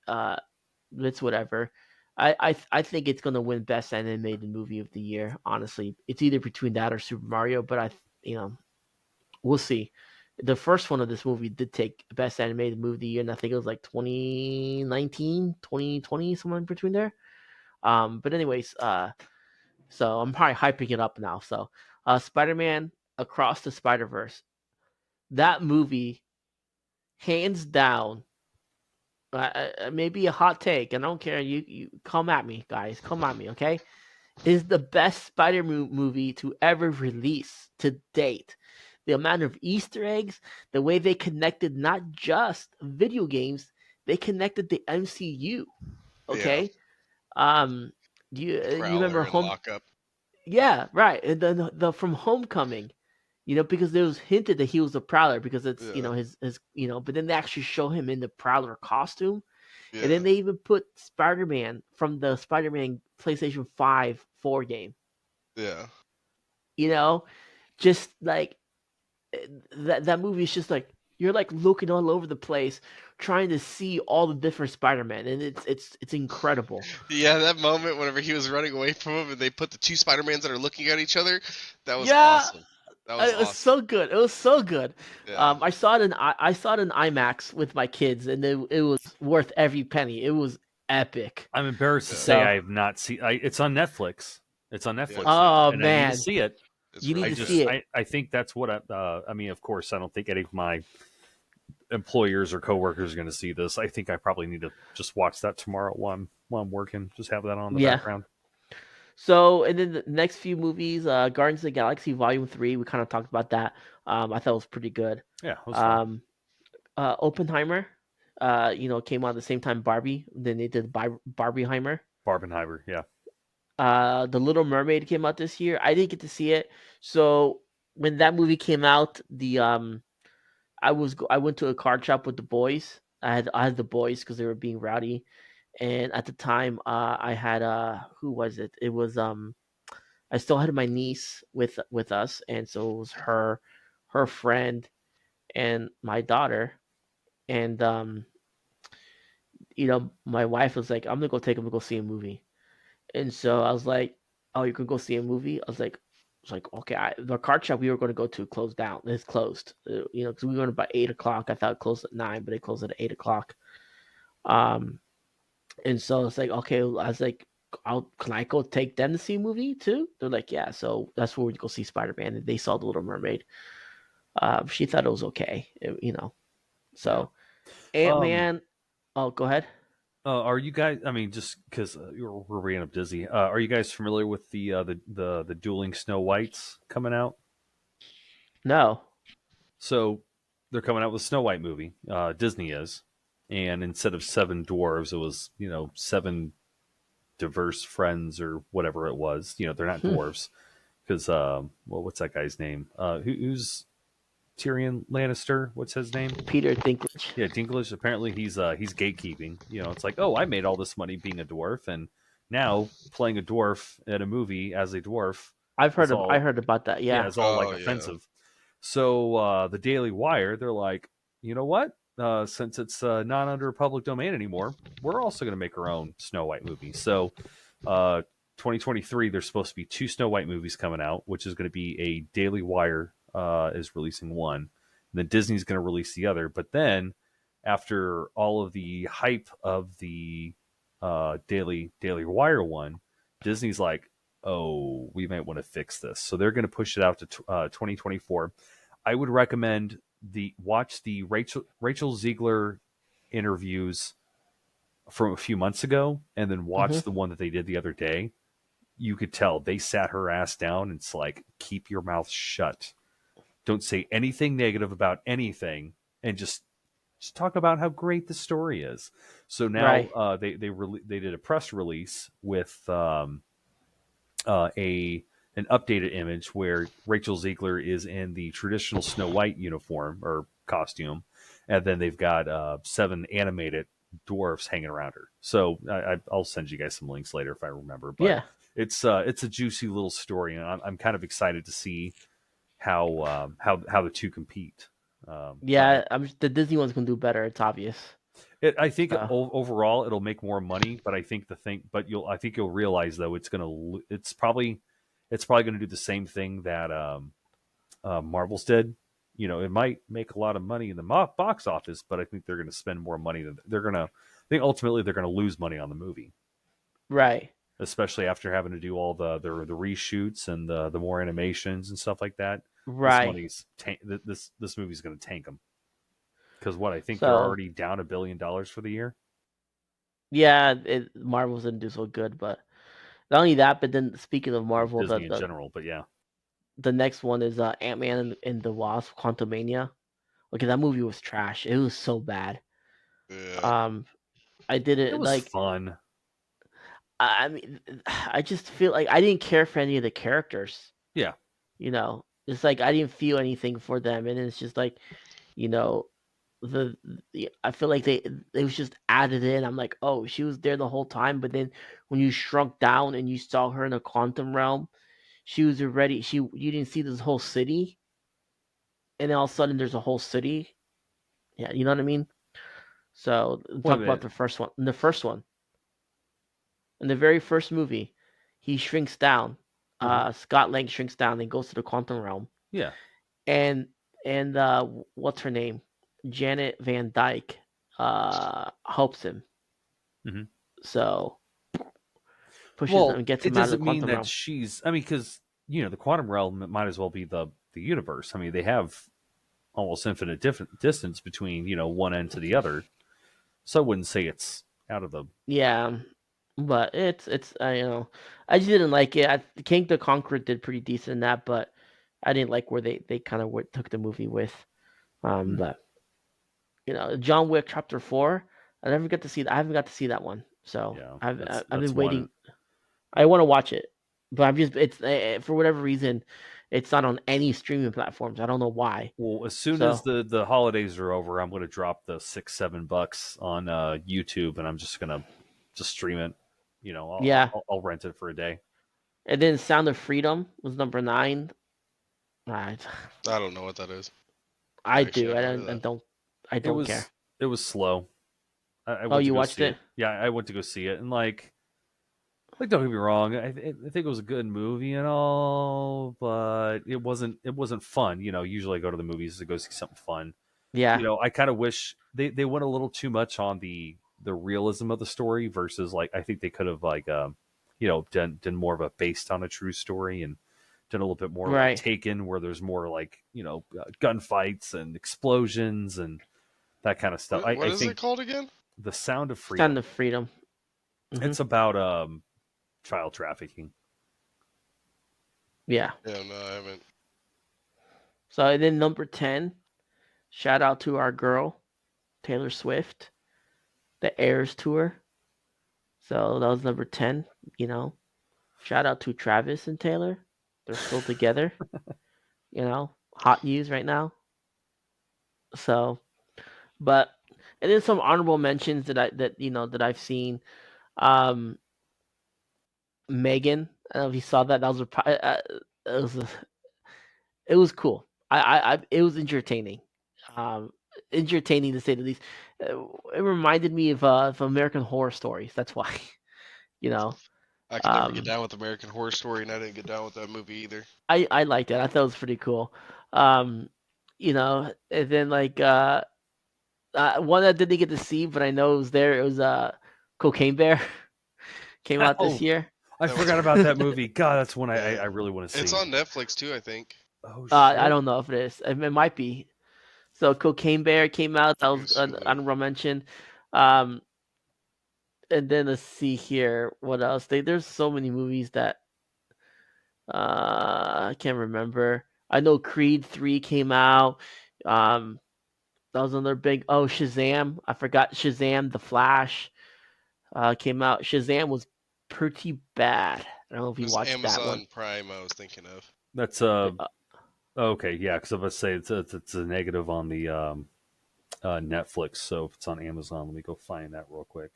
S1: it's whatever. I think it's gonna win best animated movie of the year. Honestly, it's either between that or Super Mario, but we'll see. The first one of this movie did take best animated movie of the year, and I think it was like 2019, 2020, somewhere in between there. But anyways, so I'm probably hyping it up now. So, Spider-Man Across the Spider-Verse, that movie, hands down, maybe a hot take. I don't care. You come at me, guys. Come at me, okay? Is the best Spider-Man movie to ever release to date. The amount of Easter eggs, the way they connected not just video games, they connected the MCU.
S2: Yeah.
S1: Okay, you
S2: Prowler
S1: remember
S2: and
S1: Home?
S2: Lockup.
S1: Yeah, right. And then the from Homecoming, because there was hinted that he was a Prowler because it's
S2: Yeah.
S1: his but then they actually show him in the Prowler costume, and
S2: Yeah.
S1: then they even put Spider-Man from the Spider-Man PlayStation 5 4 game.
S2: Yeah.
S1: You know, just like that movie is just like you're like looking all over the place trying to see all the different Spider-Man, and it's incredible.
S2: Yeah, that moment whenever he was running away from him and they put the two Spider-Mans that are looking at each other, that was
S1: Yeah,
S2: awesome. That was
S1: it was
S2: awesome.
S1: so good. It was so good.
S2: Yeah.
S1: I saw it in IMAX with my kids, and it was worth every penny. It was epic.
S3: I'm embarrassed to
S2: Yeah.
S3: say
S1: So,
S3: I have not seen. It's on Netflix. It's on
S2: Yeah.
S3: Netflix now,
S1: oh
S3: and I need to
S1: man,
S3: see it.
S2: It's
S1: you need
S3: I
S2: really
S1: to
S2: good.
S1: see
S3: just,
S1: it.
S3: I think that's what I mean, of course, I don't think any of my employers or coworkers are going to see this. I think I probably need to just watch that tomorrow while I'm working. Just have that on in the
S1: Yeah.
S3: background.
S1: So, and then the next few movies, Guardians of the Galaxy Volume 3, we kind of talked about that. I thought it was pretty good.
S3: Yeah, it was fun.
S1: Um, Oppenheimer, came out at the same time Barbie. Then they did Barbieheimer.
S3: Barbenheimer, yeah.
S1: The Little Mermaid came out this year. I didn't get to see it. So when that movie came out, I went to a card shop with the boys. I had the boys because they were being rowdy, and at the time, I had who was it? It was I still had my niece with us, and so it was her friend, and my daughter, and my wife was like, "I'm gonna go take him to go see a movie," and so I was like, "Oh, you could go see a movie?" I was like, okay. The card shop we were going to go to closed down. It's closed. Because we went about 8 o'clock. I thought it closed at 9, but it closed at 8 o'clock. Um, and so it's like, okay. I was like, can I go take them to see a movie too? They're like, yeah. So that's where we go see Spider Man, and they saw the Little Mermaid. She thought it was okay,
S3: Yeah.
S1: So Ant
S3: Um,
S1: Man. Oh, go ahead.
S3: are you guys? I mean, just because we're bringing up Disney, are you guys familiar with the dueling Snow Whites coming out?
S1: No.
S3: So they're coming out with a Snow White movie. Disney is, and instead of seven dwarves, it was seven diverse friends or whatever it was. They're not
S1: Hmm.
S3: dwarves because what's that guy's name? Who's Tyrion Lannister? What's his name?
S1: Peter Dinklage.
S3: Yeah, Dinklage. Apparently, he's gatekeeping. It's like, oh, I made all this money being a dwarf, and now playing a dwarf in a movie as a dwarf is
S1: I
S3: all
S1: heard about that.
S3: yeah,
S1: Yeah.
S3: is all like
S2: Oh yeah.
S3: offensive. So the Daily Wire, they're like, you know what? Since it's not under public domain anymore, we're also going to make our own Snow White movie. So, 2023, there's supposed to be two Snow White movies coming out, which is going to be a Daily Wire is releasing one, and then Disney's going to release the other. But then, after all of the hype of the Daily Wire one, Disney's like, oh, we might want to fix this. So they're going to push it out to 2024. I would recommend watch the Rachel Ziegler interviews from a few months ago and then
S1: Hmm.
S3: watched the one that they did the other day, you could tell they sat her ass down and it's like, keep your mouth shut. Don't say anything negative about anything, and just talk about how great the story is. So now
S1: Right.
S3: they did a press release with a an updated image where Rachel Ziegler is in the traditional Snow White uniform or costume, and then they've got 7 animated dwarfs hanging around her. So I'll send you guys some links later if I remember. But
S1: Yeah.
S3: it's a juicy little story, and I'm kind of excited to see how the two compete. But
S1: Yeah. The Disney one's gonna do better. It's obvious.
S3: I think
S1: So
S3: overall it'll make more money, but I think you'll realize though it's probably going to do the same thing that Marvel's did. You know, it might make a lot of money in the box office, but I think they're going to spend more money than they're going to. I think ultimately they're going to lose money on the movie,
S1: right.
S3: especially after having to do all the reshoots and the more animations and stuff like that. This
S1: Right.
S3: money's this movie's going to tank them because what I think they're
S1: So
S3: already down $1 billion for the year.
S1: yeah, Marvel's didn't do so good, but not only that, but then speaking of
S3: Well,
S1: Marvel,
S3: Disney in general, but yeah.
S1: the next one is Ant-Man and the Wasp: Quantumania. Okay, that movie was trash. It was so bad.
S2: Yeah.
S1: Um, I did
S3: It
S1: it
S3: was
S1: like
S3: fun.
S1: I mean, I just feel like I didn't care for any of the characters.
S3: Yeah.
S1: It's like I didn't feel anything for them, and it's just like you know the, I feel like they was just added in. I'm like, oh, she was there the whole time, but then when you shrunk down and you saw her in a quantum realm, she was already you didn't see this whole city, and then all of a sudden there's a whole city. Yeah, you know what I mean. So
S3: Wait a
S1: talk about
S3: minute.
S1: the first one. In the first one, in the very first movie, he shrinks down.
S3: Uh-huh.
S1: Scott Lang shrinks down and goes to the quantum realm,
S3: Yeah.
S1: and what's her name, Janet Van Dyke, helps him.
S3: Hmm.
S1: So pushes him
S3: Well,
S1: and gets
S3: it
S1: him out of the
S3: doesn't mean
S1: quantum
S3: that
S1: realm.
S3: she's. I mean, because the quantum realm might as well be the universe. I mean, they have almost infinite different distance between one end to the other. So I wouldn't say it's out of the.
S1: Yeah, but it's I just didn't like it. King the Conqueror did pretty decent in that, but I didn't like where they kind of took the movie with.
S3: Hmm.
S1: But John Wick Chapter 4. I never got to see that. I haven't got to see that one, so
S3: Yeah,
S1: I've
S3: that's
S1: been
S3: one.
S1: waiting. I want to watch it, but I'm just it's for whatever reason, it's not on any streaming platforms. I don't know why.
S3: Well, as soon as
S1: So
S3: the holidays are over, I'm going to drop the $6-7 on YouTube, and I'm just going to just stream it.
S1: yeah,
S3: I'll rent it for a day.
S1: and then Sound of Freedom was number 9. I
S2: I don't know what that is.
S1: I
S2: Actually,
S1: do.
S2: I've
S1: I
S2: never heard of
S1: don't.
S2: that.
S1: I
S3: It
S1: don't care.
S3: was it was slow. I
S1: Oh,
S3: went to
S1: you
S3: go
S1: watched
S3: see
S1: it?
S3: it. Yeah, I went to go see it, and like don't get me wrong, I think it was a good movie and all, but it wasn't fun. Usually I go to the movies to go see something fun.
S1: Yeah.
S3: I kind of wish they went a little too much on the realism of the story versus like I think they could have like done more of a based on a true story and done a little bit more like
S1: Right.
S3: Taken where there's more like gunfights and explosions and that kind of stuff.
S2: What
S3: I
S2: is it
S3: think
S2: called again?
S3: The Sound of
S1: Sound
S3: Freedom.
S1: of Freedom.
S3: It's
S1: Hmm.
S3: about child trafficking.
S1: Yeah.
S2: Yeah, no, I haven't.
S1: So and then number 10. Shout out to our girl Taylor Swift, the Airs tour. So that was number 10. You know, shout out to Travis and Taylor. They're still together. Hot news right now. So, but and then some honorable mentions that I've seen. Um, Megan. I don't know if you saw that. That was it was it was cool. It was entertaining. Um, entertaining to say the least. It reminded me of American Horror Stories. That's why. You know.
S2: I could never get
S1: Um,
S2: down with American Horror Story, and I didn't get down with that movie either.
S1: I liked it. I thought it was pretty cool. Um, and then like one I didn't get to see, but I know it was there. It was Cocaine Bear came out this
S3: Oh,
S1: year.
S3: I
S2: That was
S3: forgot about
S2: cool.
S3: that movie. God, that's one I
S2: Yeah,
S3: really want to
S2: it's
S3: see.
S2: on Netflix too, I think.
S3: Oh
S1: I
S3: shit!
S1: don't know if it is. It might be. So Cocaine Bear came out. That
S2: Let
S1: was
S2: me
S1: an
S2: see.
S1: honorable mention. Um, And then let's see here. What else? There's so many movies that I can't remember. I know Creed 3 came out. Um, that was another big. Oh, Shazam! I forgot Shazam. The Flash came out. Shazam was pretty bad. I don't know if
S2: It
S1: you
S2: was
S1: watched that one.
S2: Amazon Prime I was thinking of.
S3: That's okay, yeah, because I was say it's a negative on the Netflix. So if it's on Amazon, let me go find that real quick.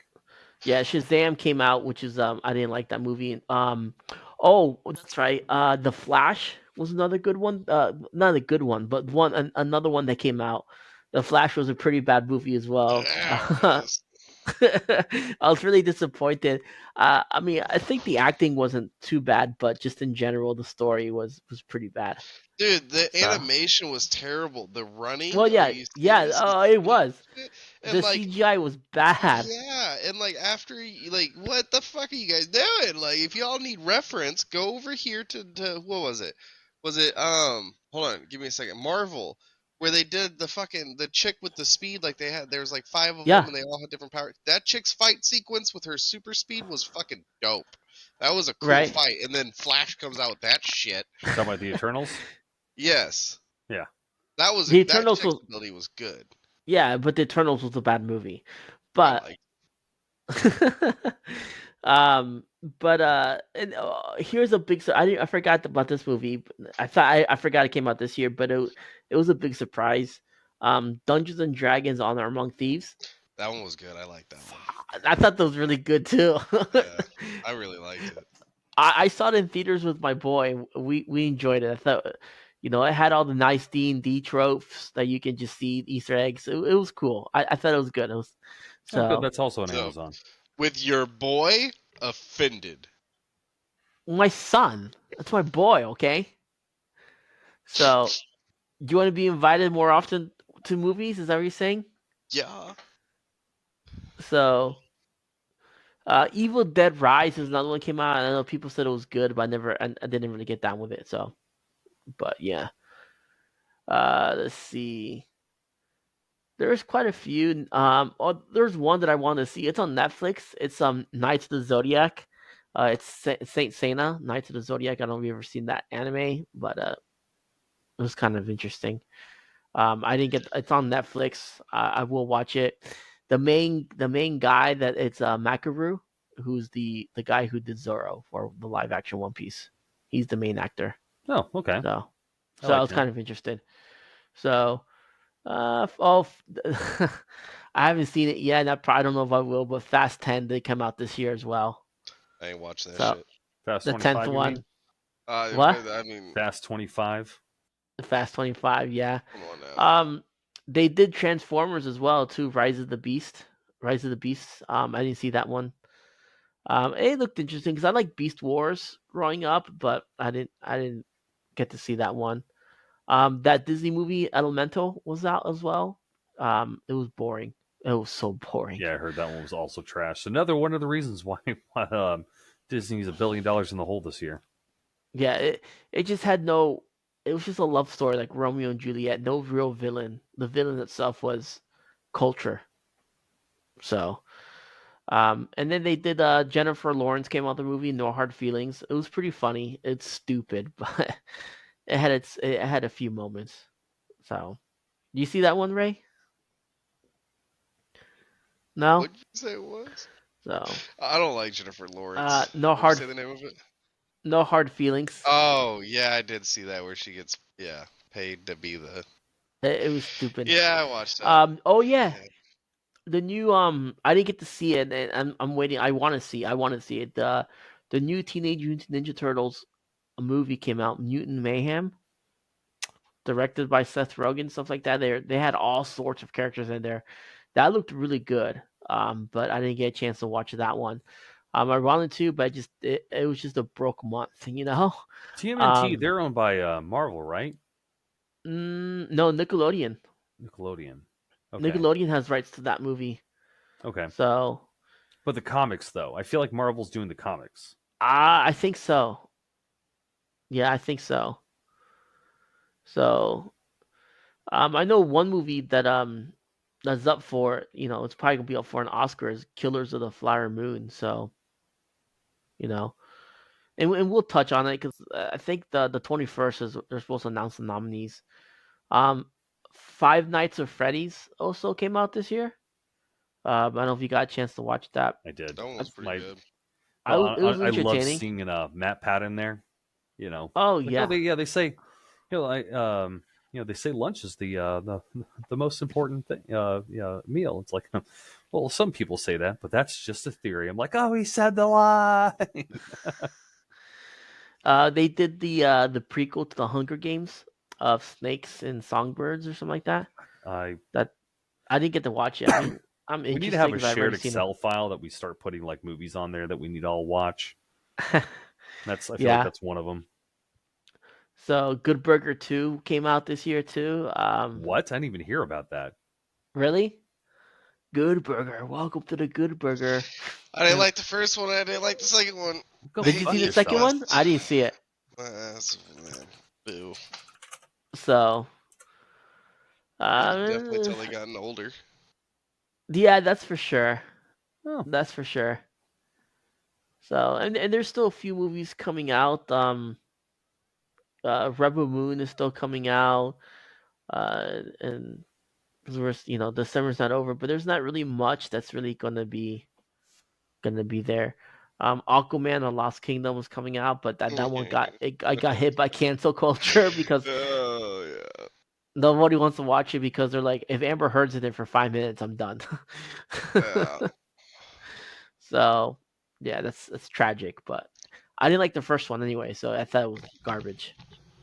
S1: Yeah, Shazam came out, which is I didn't like that movie. Oh, that's right. The Flash was another good one. Not a good one, but another one that came out. The Flash was a pretty bad movie as well.
S2: There it is.
S1: I was really disappointed. I mean, I think the acting wasn't too bad, but just in general, the story was pretty bad.
S2: Dude, the
S1: So,
S2: animation was terrible. The running,
S1: well,
S2: are
S1: yeah,
S2: you
S1: yeah,
S2: serious? The
S1: it
S2: speed
S1: was.
S2: shit? And
S1: The
S2: like,
S1: CGI was bad.
S2: yeah, and like after, like, what the fuck are you guys doing? Like, if y'all need reference, go over here to what was it? Was it hold on, give me a second. Marvel, where they did the chick with the speed, like there was like 5 of them
S1: Yeah,
S2: and they all had different powers. That chick's fight sequence with her super speed was fucking dope. That was a cool
S1: right.
S2: fight, and then Flash comes out with that shit.
S3: Talking about the Eternals.
S2: Yes,
S3: Yeah.
S2: that
S1: The
S2: that
S1: Eternals
S2: chick's
S1: was
S2: ability was good.
S1: yeah, but the Eternals was a bad movie.
S2: I
S1: But
S2: like.
S1: um, and, here's a big. I forgot about this movie. I thought I forgot it came out this year, but it was a big surprise. Dungeons and Dragons: Honor Among Thieves.
S2: That one was good. I like that one.
S1: I thought that was really good too.
S2: Yeah, I really liked it.
S1: I saw it in theaters with my boy. We enjoyed it. I thought, it had all the nice D&D tropes that you can just see Easter eggs. It was cool. I thought it was good. It was
S3: Oh, good.
S1: so
S3: That's also on
S2: So,
S3: Amazon.
S2: with your boy offended.
S1: my son. That's my boy. Okay. So do you want to be invited more often to movies? Is that what you're saying?
S2: Yeah.
S1: So Evil Dead Rise is another one that came out. I know people said it was good, but I didn't really get down with it. So, but yeah. Let's see. There's quite a few. There's one that I want to see. It's on Netflix. It's Knights of the Zodiac. It's Saint Seiya, Knights of the Zodiac. I don't know if you've ever seen that anime, but it was kind of interesting. I didn't get. It's on Netflix. I will watch it. The main guy that it's Makaru, who's the guy who did Zoro for the live action One Piece. He's the main actor.
S3: Oh, okay.
S1: So
S3: I
S1: so I
S3: like
S1: was
S3: him.
S1: kind of interested. So oh, I haven't seen it yet. And I don't know if I will, but Fast 10 did come out this year as well.
S2: I ain't watching that
S1: So
S2: shit.
S3: Fast
S1: the 10th
S3: 25, you
S1: one,
S3: mean?
S1: what?
S2: I mean,
S3: Fast 25.
S1: The Fast 25, yeah.
S2: come on now.
S1: They did Transformers as well too. Rise of the Beast, Rise of the Beasts. I didn't see that one. It looked interesting because I like Beast Wars growing up, but I didn't get to see that one. That Disney movie Elemental was out as well. It was boring. It was so boring.
S3: Yeah, I heard that one was also trash. Another one of the reasons why Disney's $1 billion in the hole this year.
S1: Yeah, it just had no. It was just a love story like Romeo and Juliet. No real villain. The villain itself was culture. So, and then they did. Jennifer Lawrence came out the movie No Hard Feelings. It was pretty funny. It's stupid, but it had a few moments. So, you see that one, Ray? No.
S2: What'd you say it was?
S1: So,
S2: I don't like Jennifer Lawrence.
S1: no
S2: What'd you
S1: hard,
S2: say the name of it?
S1: no hard feelings.
S2: Oh, yeah, I did see that where she gets, yeah, paid to be the.
S1: It was stupid.
S2: Yeah, I watched that.
S1: Oh yeah,
S2: Yeah.
S1: the new I didn't get to see it, and I'm waiting. I want to see it. The new Teenage Mutant Ninja Turtles movie came out, Mutant Mayhem, directed by Seth Rogen, stuff like that. They had all sorts of characters in there. That looked really good. But I didn't get a chance to watch that one. I wanted to, but it was just a broke month, you know.
S3: TMNT,
S1: Um,
S3: they're owned by Marvel, right?
S1: no, Nickelodeon.
S3: Nickelodeon. Okay.
S1: Nickelodeon has rights to that movie,
S3: Okay.
S1: so
S3: But the comics, though, I feel like Marvel's doing the comics.
S1: I think so. Yeah, I think so. So, I know one movie that that's up for, it's probably gonna be up for an Oscar is Killers of the Flower Moon. So, you know, and we'll touch on it because I think the 21st is they're supposed to announce the nominees. Um, Five Nights of Freddy's also came out this year. I don't know if you got a chance to watch that.
S3: I did.
S2: That one was pretty
S3: My
S2: good.
S1: It was
S3: I love
S1: entertaining.
S3: seeing Matt Pat in there.
S1: Oh
S3: Like oh
S1: yeah.
S3: they say, they say lunch is the most important thing meal. It's like, well, some people say that, but that's just a theory. I'm like, oh, he said the lie.
S1: They did the prequel to the Hunger Games of Snakes and Songbirds or something like that.
S3: I
S1: That I didn't get to watch it. I mean, I'm
S3: We need to
S1: interested
S3: have a
S1: because I've
S3: shared
S1: already seen them.
S3: Excel file that we start putting like movies on there that we need to all watch. I feel like
S1: Yeah.
S3: that's one of them.
S1: So Good Burger 2 came out this year too.
S3: What? I didn't even hear about that.
S1: Really? Good Burger. Welcome to the Good Burger.
S2: I didn't like the first one. I didn't like the second one.
S3: Go
S1: Did you
S3: fuck
S1: see the second
S3: yourself.
S1: one? I didn't see it.
S2: Man, boo.
S1: So,
S2: You could definitely
S1: uh,
S2: tell they gotten older.
S1: yeah, that's for sure.
S3: Oh,
S1: That's for sure. So, and there's still a few movies coming out. Rebel Moon is still coming out. And because the summer's not over, but there's not really much that's really gonna be there. Aquaman and Lost Kingdom was coming out, but that one I got hit by cancel culture because
S2: Oh yeah.
S1: nobody wants to watch it because they're like, if Amber Heard's in it for 5 minutes, I'm done.
S2: Yeah.
S1: So yeah, that's tragic. But I didn't like the first one anyway, so I thought it was garbage.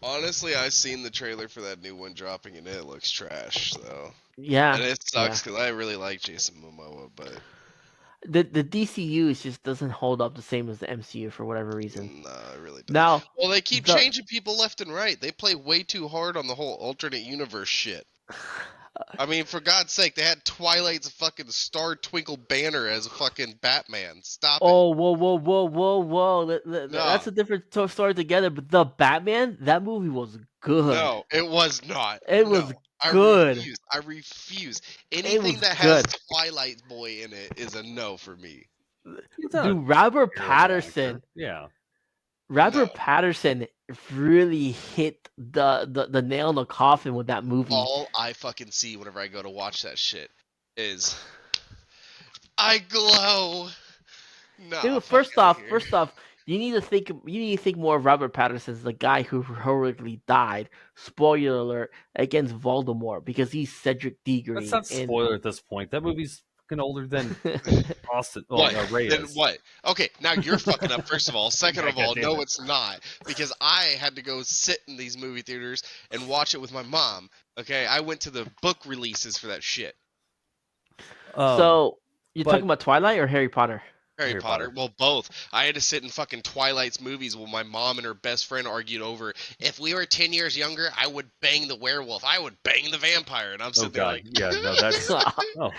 S2: Honestly, I seen the trailer for that new one dropping, and it looks trash. So,
S1: Yeah,
S2: and it
S1: yeah.
S2: sucks because I really like Jason Momoa, but
S1: The DCU just doesn't hold up the same as the MCU for whatever reason.
S2: nah, it really doesn't.
S1: Now
S2: Well, they keep
S1: the
S2: changing people left and right. They play way too hard on the whole alternate universe shit. I mean, for God's sake, they had Twilight's fucking Star Twinkle Banner as a fucking Batman. Stop it.
S1: Oh, whoa!
S2: No,
S1: That's a different story together. But the Batman, that movie was good.
S2: no, it was not.
S1: It
S2: No,
S1: was
S2: I
S1: good.
S2: refuse. I refuse.
S1: It
S2: Anything
S1: was
S2: that has
S1: good.
S2: Twilight Boy in it is a no for me.
S3: he's not a
S1: Dude, Robert
S3: terrible actor.
S1: Patterson.
S3: Yeah.
S2: No.
S1: Robert Patterson really hit the nail in the coffin with that movie.
S2: All I fucking see whenever I go to watch that shit is I glow. Nah,
S1: Dude,
S2: fuck out of here.
S1: first off, you need to think more of Robert Patterson as the guy who heroically died. Spoiler alert against Voldemort because he's Cedric
S3: That's
S1: Diggory
S3: not
S1: in.
S3: spoiler at this point. That movie's fucking older than Austin.
S2: What?
S3: Well, Ray
S2: Then
S3: is.
S2: what? Okay, now you're fucking up, first of all. Second
S3: Yeah,
S2: of all,
S3: goddamn
S2: no,
S3: it.
S2: it's not. Because I had to go sit in these movie theaters and watch it with my mom. Okay, I went to the book releases for that shit.
S1: So you're
S3: but
S1: talking about Twilight or Harry Potter?
S2: Harry
S3: Harry
S2: Potter.
S3: Potter.
S2: Well, both. I had to sit in fucking Twilight's movies while my mom and her best friend argued over if we were 10 years younger, I would bang the werewolf. I would bang the vampire. And I'm
S3: Oh
S2: sitting there
S3: god,
S2: like,
S3: yeah, no, that's oh,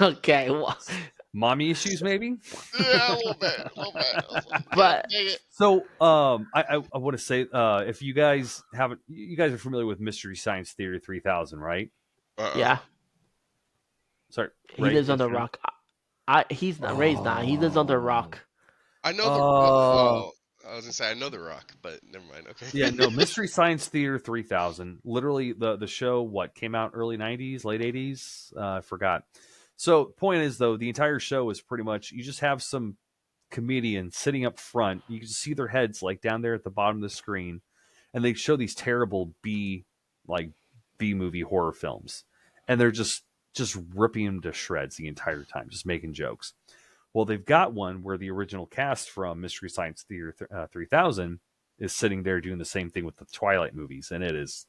S1: Okay, well,
S3: mommy issues maybe.
S2: yeah, a little bit. A little bit. I was like, God
S1: but
S2: dang it.
S3: So, I want to say, if you guys haven't, you guys are familiar with Mystery Science Theater 3000, right?
S1: yeah,
S3: Sorry,
S1: he
S3: Ray.
S1: lives under a rock. He's not Ray's not. He lives under a rock.
S2: I know the.
S3: Oh,
S2: Well, I was gonna say I know the Rock, but never mind. Okay.
S3: yeah, no, Mystery Science Theater 3000. Literally, the show what came out early 90s, late 80s. I forgot. So, point is though, the entire show is pretty much you just have some comedians sitting up front. You can see their heads like down there at the bottom of the screen, and they show these terrible like B movie horror films, and they're just ripping them to shreds the entire time, just making jokes. Well, they've got one where the original cast from Mystery Science Theater 3000 is sitting there doing the same thing with the Twilight movies, and it is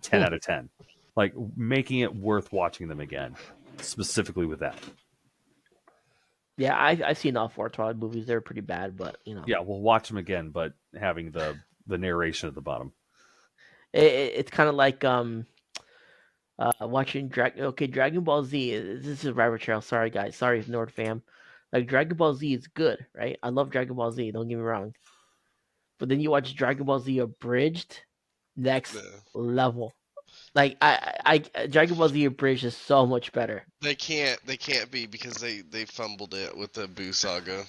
S3: 10 out of 10. Like, making it worth watching them again, specifically with that.
S1: Yeah, I've seen all four Twilight movies. They're pretty bad, but
S3: Yeah, we'll watch them again, but having the narration at the bottom.
S1: it's kind of like watching Dragon Ball Z. This is rabbit trail. Sorry guys, sorry Nord fam. Like Dragon Ball Z is good, right? I love Dragon Ball Z. Don't get me wrong. But then you watch Dragon Ball Z abridged, next
S2: Yeah.
S1: level. Like Dragon Ball Z Abridged is so much better.
S2: They can't be because they fumbled it with the Boo Saga.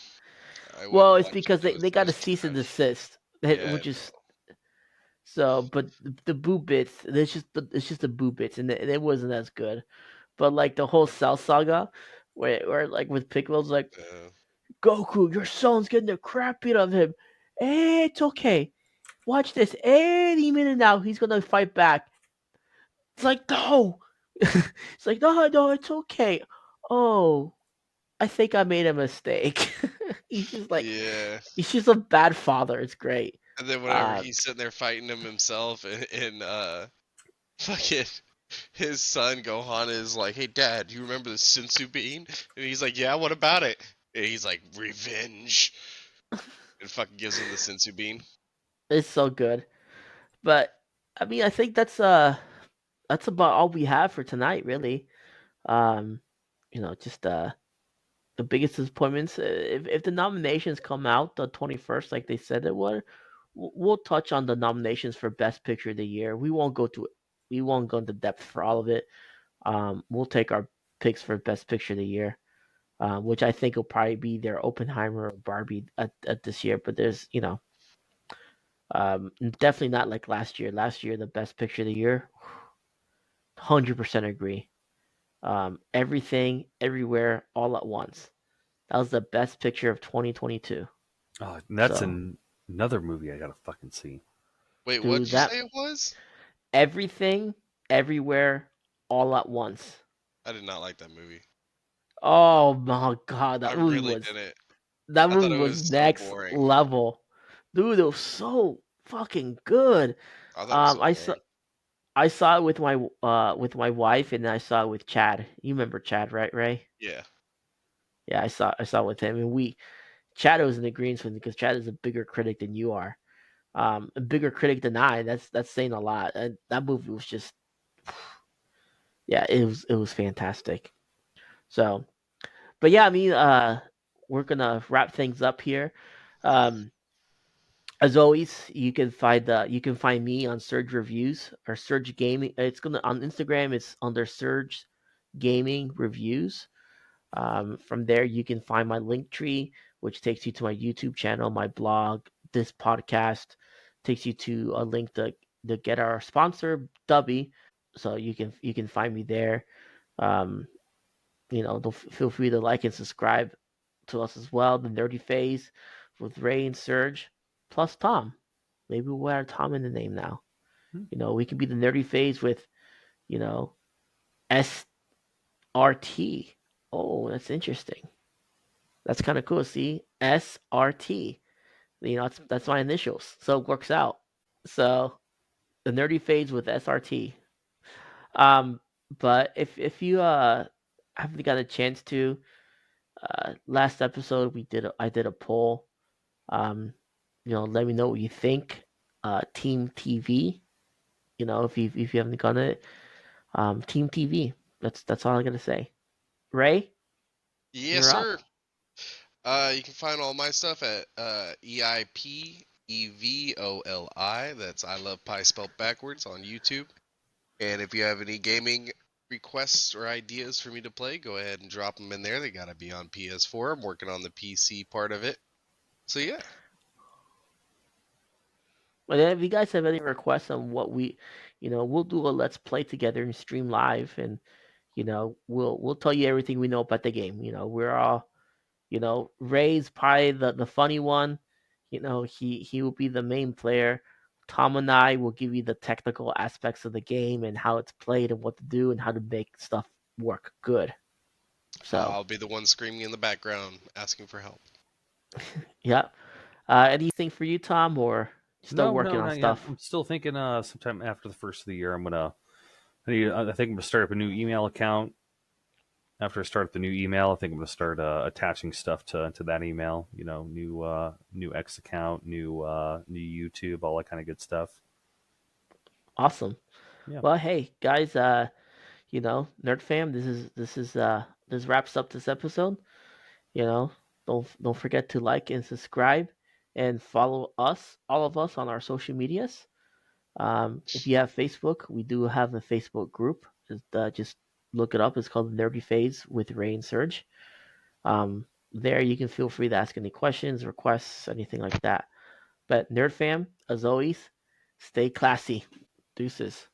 S2: I went
S1: Well,
S2: and
S1: it's
S2: watched it
S1: because
S2: for
S1: they
S2: the
S1: got a
S2: first
S1: cease and
S2: time.
S1: desist,
S2: Yeah,
S1: which is so. But the Boo bits, it's just the Boo bits, and it wasn't as good. But like the whole Cell Saga, where like with Piccolo's like
S2: uh,
S1: Goku, your son's getting the crap beat of him. It's okay. Watch this. Any minute now, he's gonna fight back. It's like no. It's like no, it's okay. Oh, I think I made a mistake. he's just like
S2: yeah.
S1: he's just a bad father. It's great.
S2: And then whenever
S1: Uh,
S2: he's sitting there fighting him himself, and fucking his son Gohan is like, "Hey, Dad, you remember the Sensu Bean?" And he's like, "Yeah, what about it?" And he's like, "Revenge," and fucking gives him the Sensu Bean.
S1: it's so good. But I mean, I think that's about all we have for tonight, really. Um, just the biggest disappointments. If the nominations come out the 21st, like they said it would, we'll touch on the nominations for Best Picture of the Year. We won't go into depth for all of it. We'll take our picks for Best Picture of the Year, which I think will probably be their Oppenheimer or Barbie at this year. But there's, definitely not like last year. Last year, the Best Picture of the Year, 100% agree. Everything, everywhere, all at once. That was the best picture of 2022.
S3: Oh, and that's
S1: So,
S3: another movie I gotta fucking see.
S2: Wait, what
S1: dude,
S2: did you
S1: that
S2: say it was?
S1: everything, everywhere, all at once.
S2: I did not like that movie.
S1: Oh my god,
S2: I really didn't.
S1: that
S2: I thought
S1: movie
S2: it
S1: was
S2: was so
S1: next
S2: boring.
S1: level. Dude, it was so fucking good.
S2: I thought it was so
S1: I saw
S2: boring.
S1: I saw it with my wife and I saw it with Chad. You remember Chad, right, Ray?
S2: Yeah.
S1: Yeah, I saw it with him and Chad was in agreement with me because Chad is a bigger critic than you are. A bigger critic than I. That's saying a lot. And that movie was just, yeah, it was fantastic. So, but yeah, I mean, we're gonna wrap things up here. Um, as always, you can find me on Surge Reviews or Surge Gaming. It's gonna on Instagram. It's under Surge Gaming Reviews. From there, you can find my link tree, which takes you to my YouTube channel, my blog, this podcast, takes you to a link to get our sponsor, Dubby. So you can find me there. Um, don't feel free to like and subscribe to us as well. The Nerdy Phase with Ray and Serge, plus Tom. Maybe we'll add Tom in the name now.
S3: Hmm.
S1: We can be the Nerdy Phase with you know SRT. Oh, that's interesting. That's kind of cool. See, SRT. That's my initials, so it works out. So the nerdy fades with SRT. Um, but if you haven't got a chance to, last episode I did a poll. Um, let me know what you think. Team TV. If you haven't got it, Team TV. That's all I gotta say. Ray,
S2: Yes,
S1: you're up.
S2: sir. You can find all my stuff at EIPEVOLI. That's I Love Pie spelled backwards on YouTube. And if you have any gaming requests or ideas for me to play, go ahead and drop them in there. They gotta be on PS4. I'm working on the PC part of it. So yeah.
S1: But if you guys have any requests on what we'll do a let's play together and stream live, and we'll tell you everything we know about the game. We're all, Ray's probably the funny one. He will be the main player. Tom and I will give you the technical aspects of the game and how it's played and what to do and how to make stuff work good. So,
S2: I'll be the one screaming in the background asking for help.
S1: yeah. Anything for you, Tom, or still
S3: No,
S1: working
S3: no,
S1: on
S3: not yet.
S1: stuff?
S3: I'm still thinking. Sometime after the first of the year, I think I'm gonna start up a new email account. After I start the new email, I think I'm gonna start attaching stuff to that email. New X account, new YouTube, all that kind of good stuff.
S1: Awesome.
S3: Yeah.
S1: Well, hey guys, Nerd Fam, this wraps up this episode. You know, don't forget to like and subscribe and follow us, all of us, on our social medias. If you have Facebook, we do have a Facebook group. Just look it up. It's called the Nerdy Phase with Ray and Surge. There you can feel free to ask any questions, requests, anything like that. But Nerd Fam, as always, stay classy. Deuces.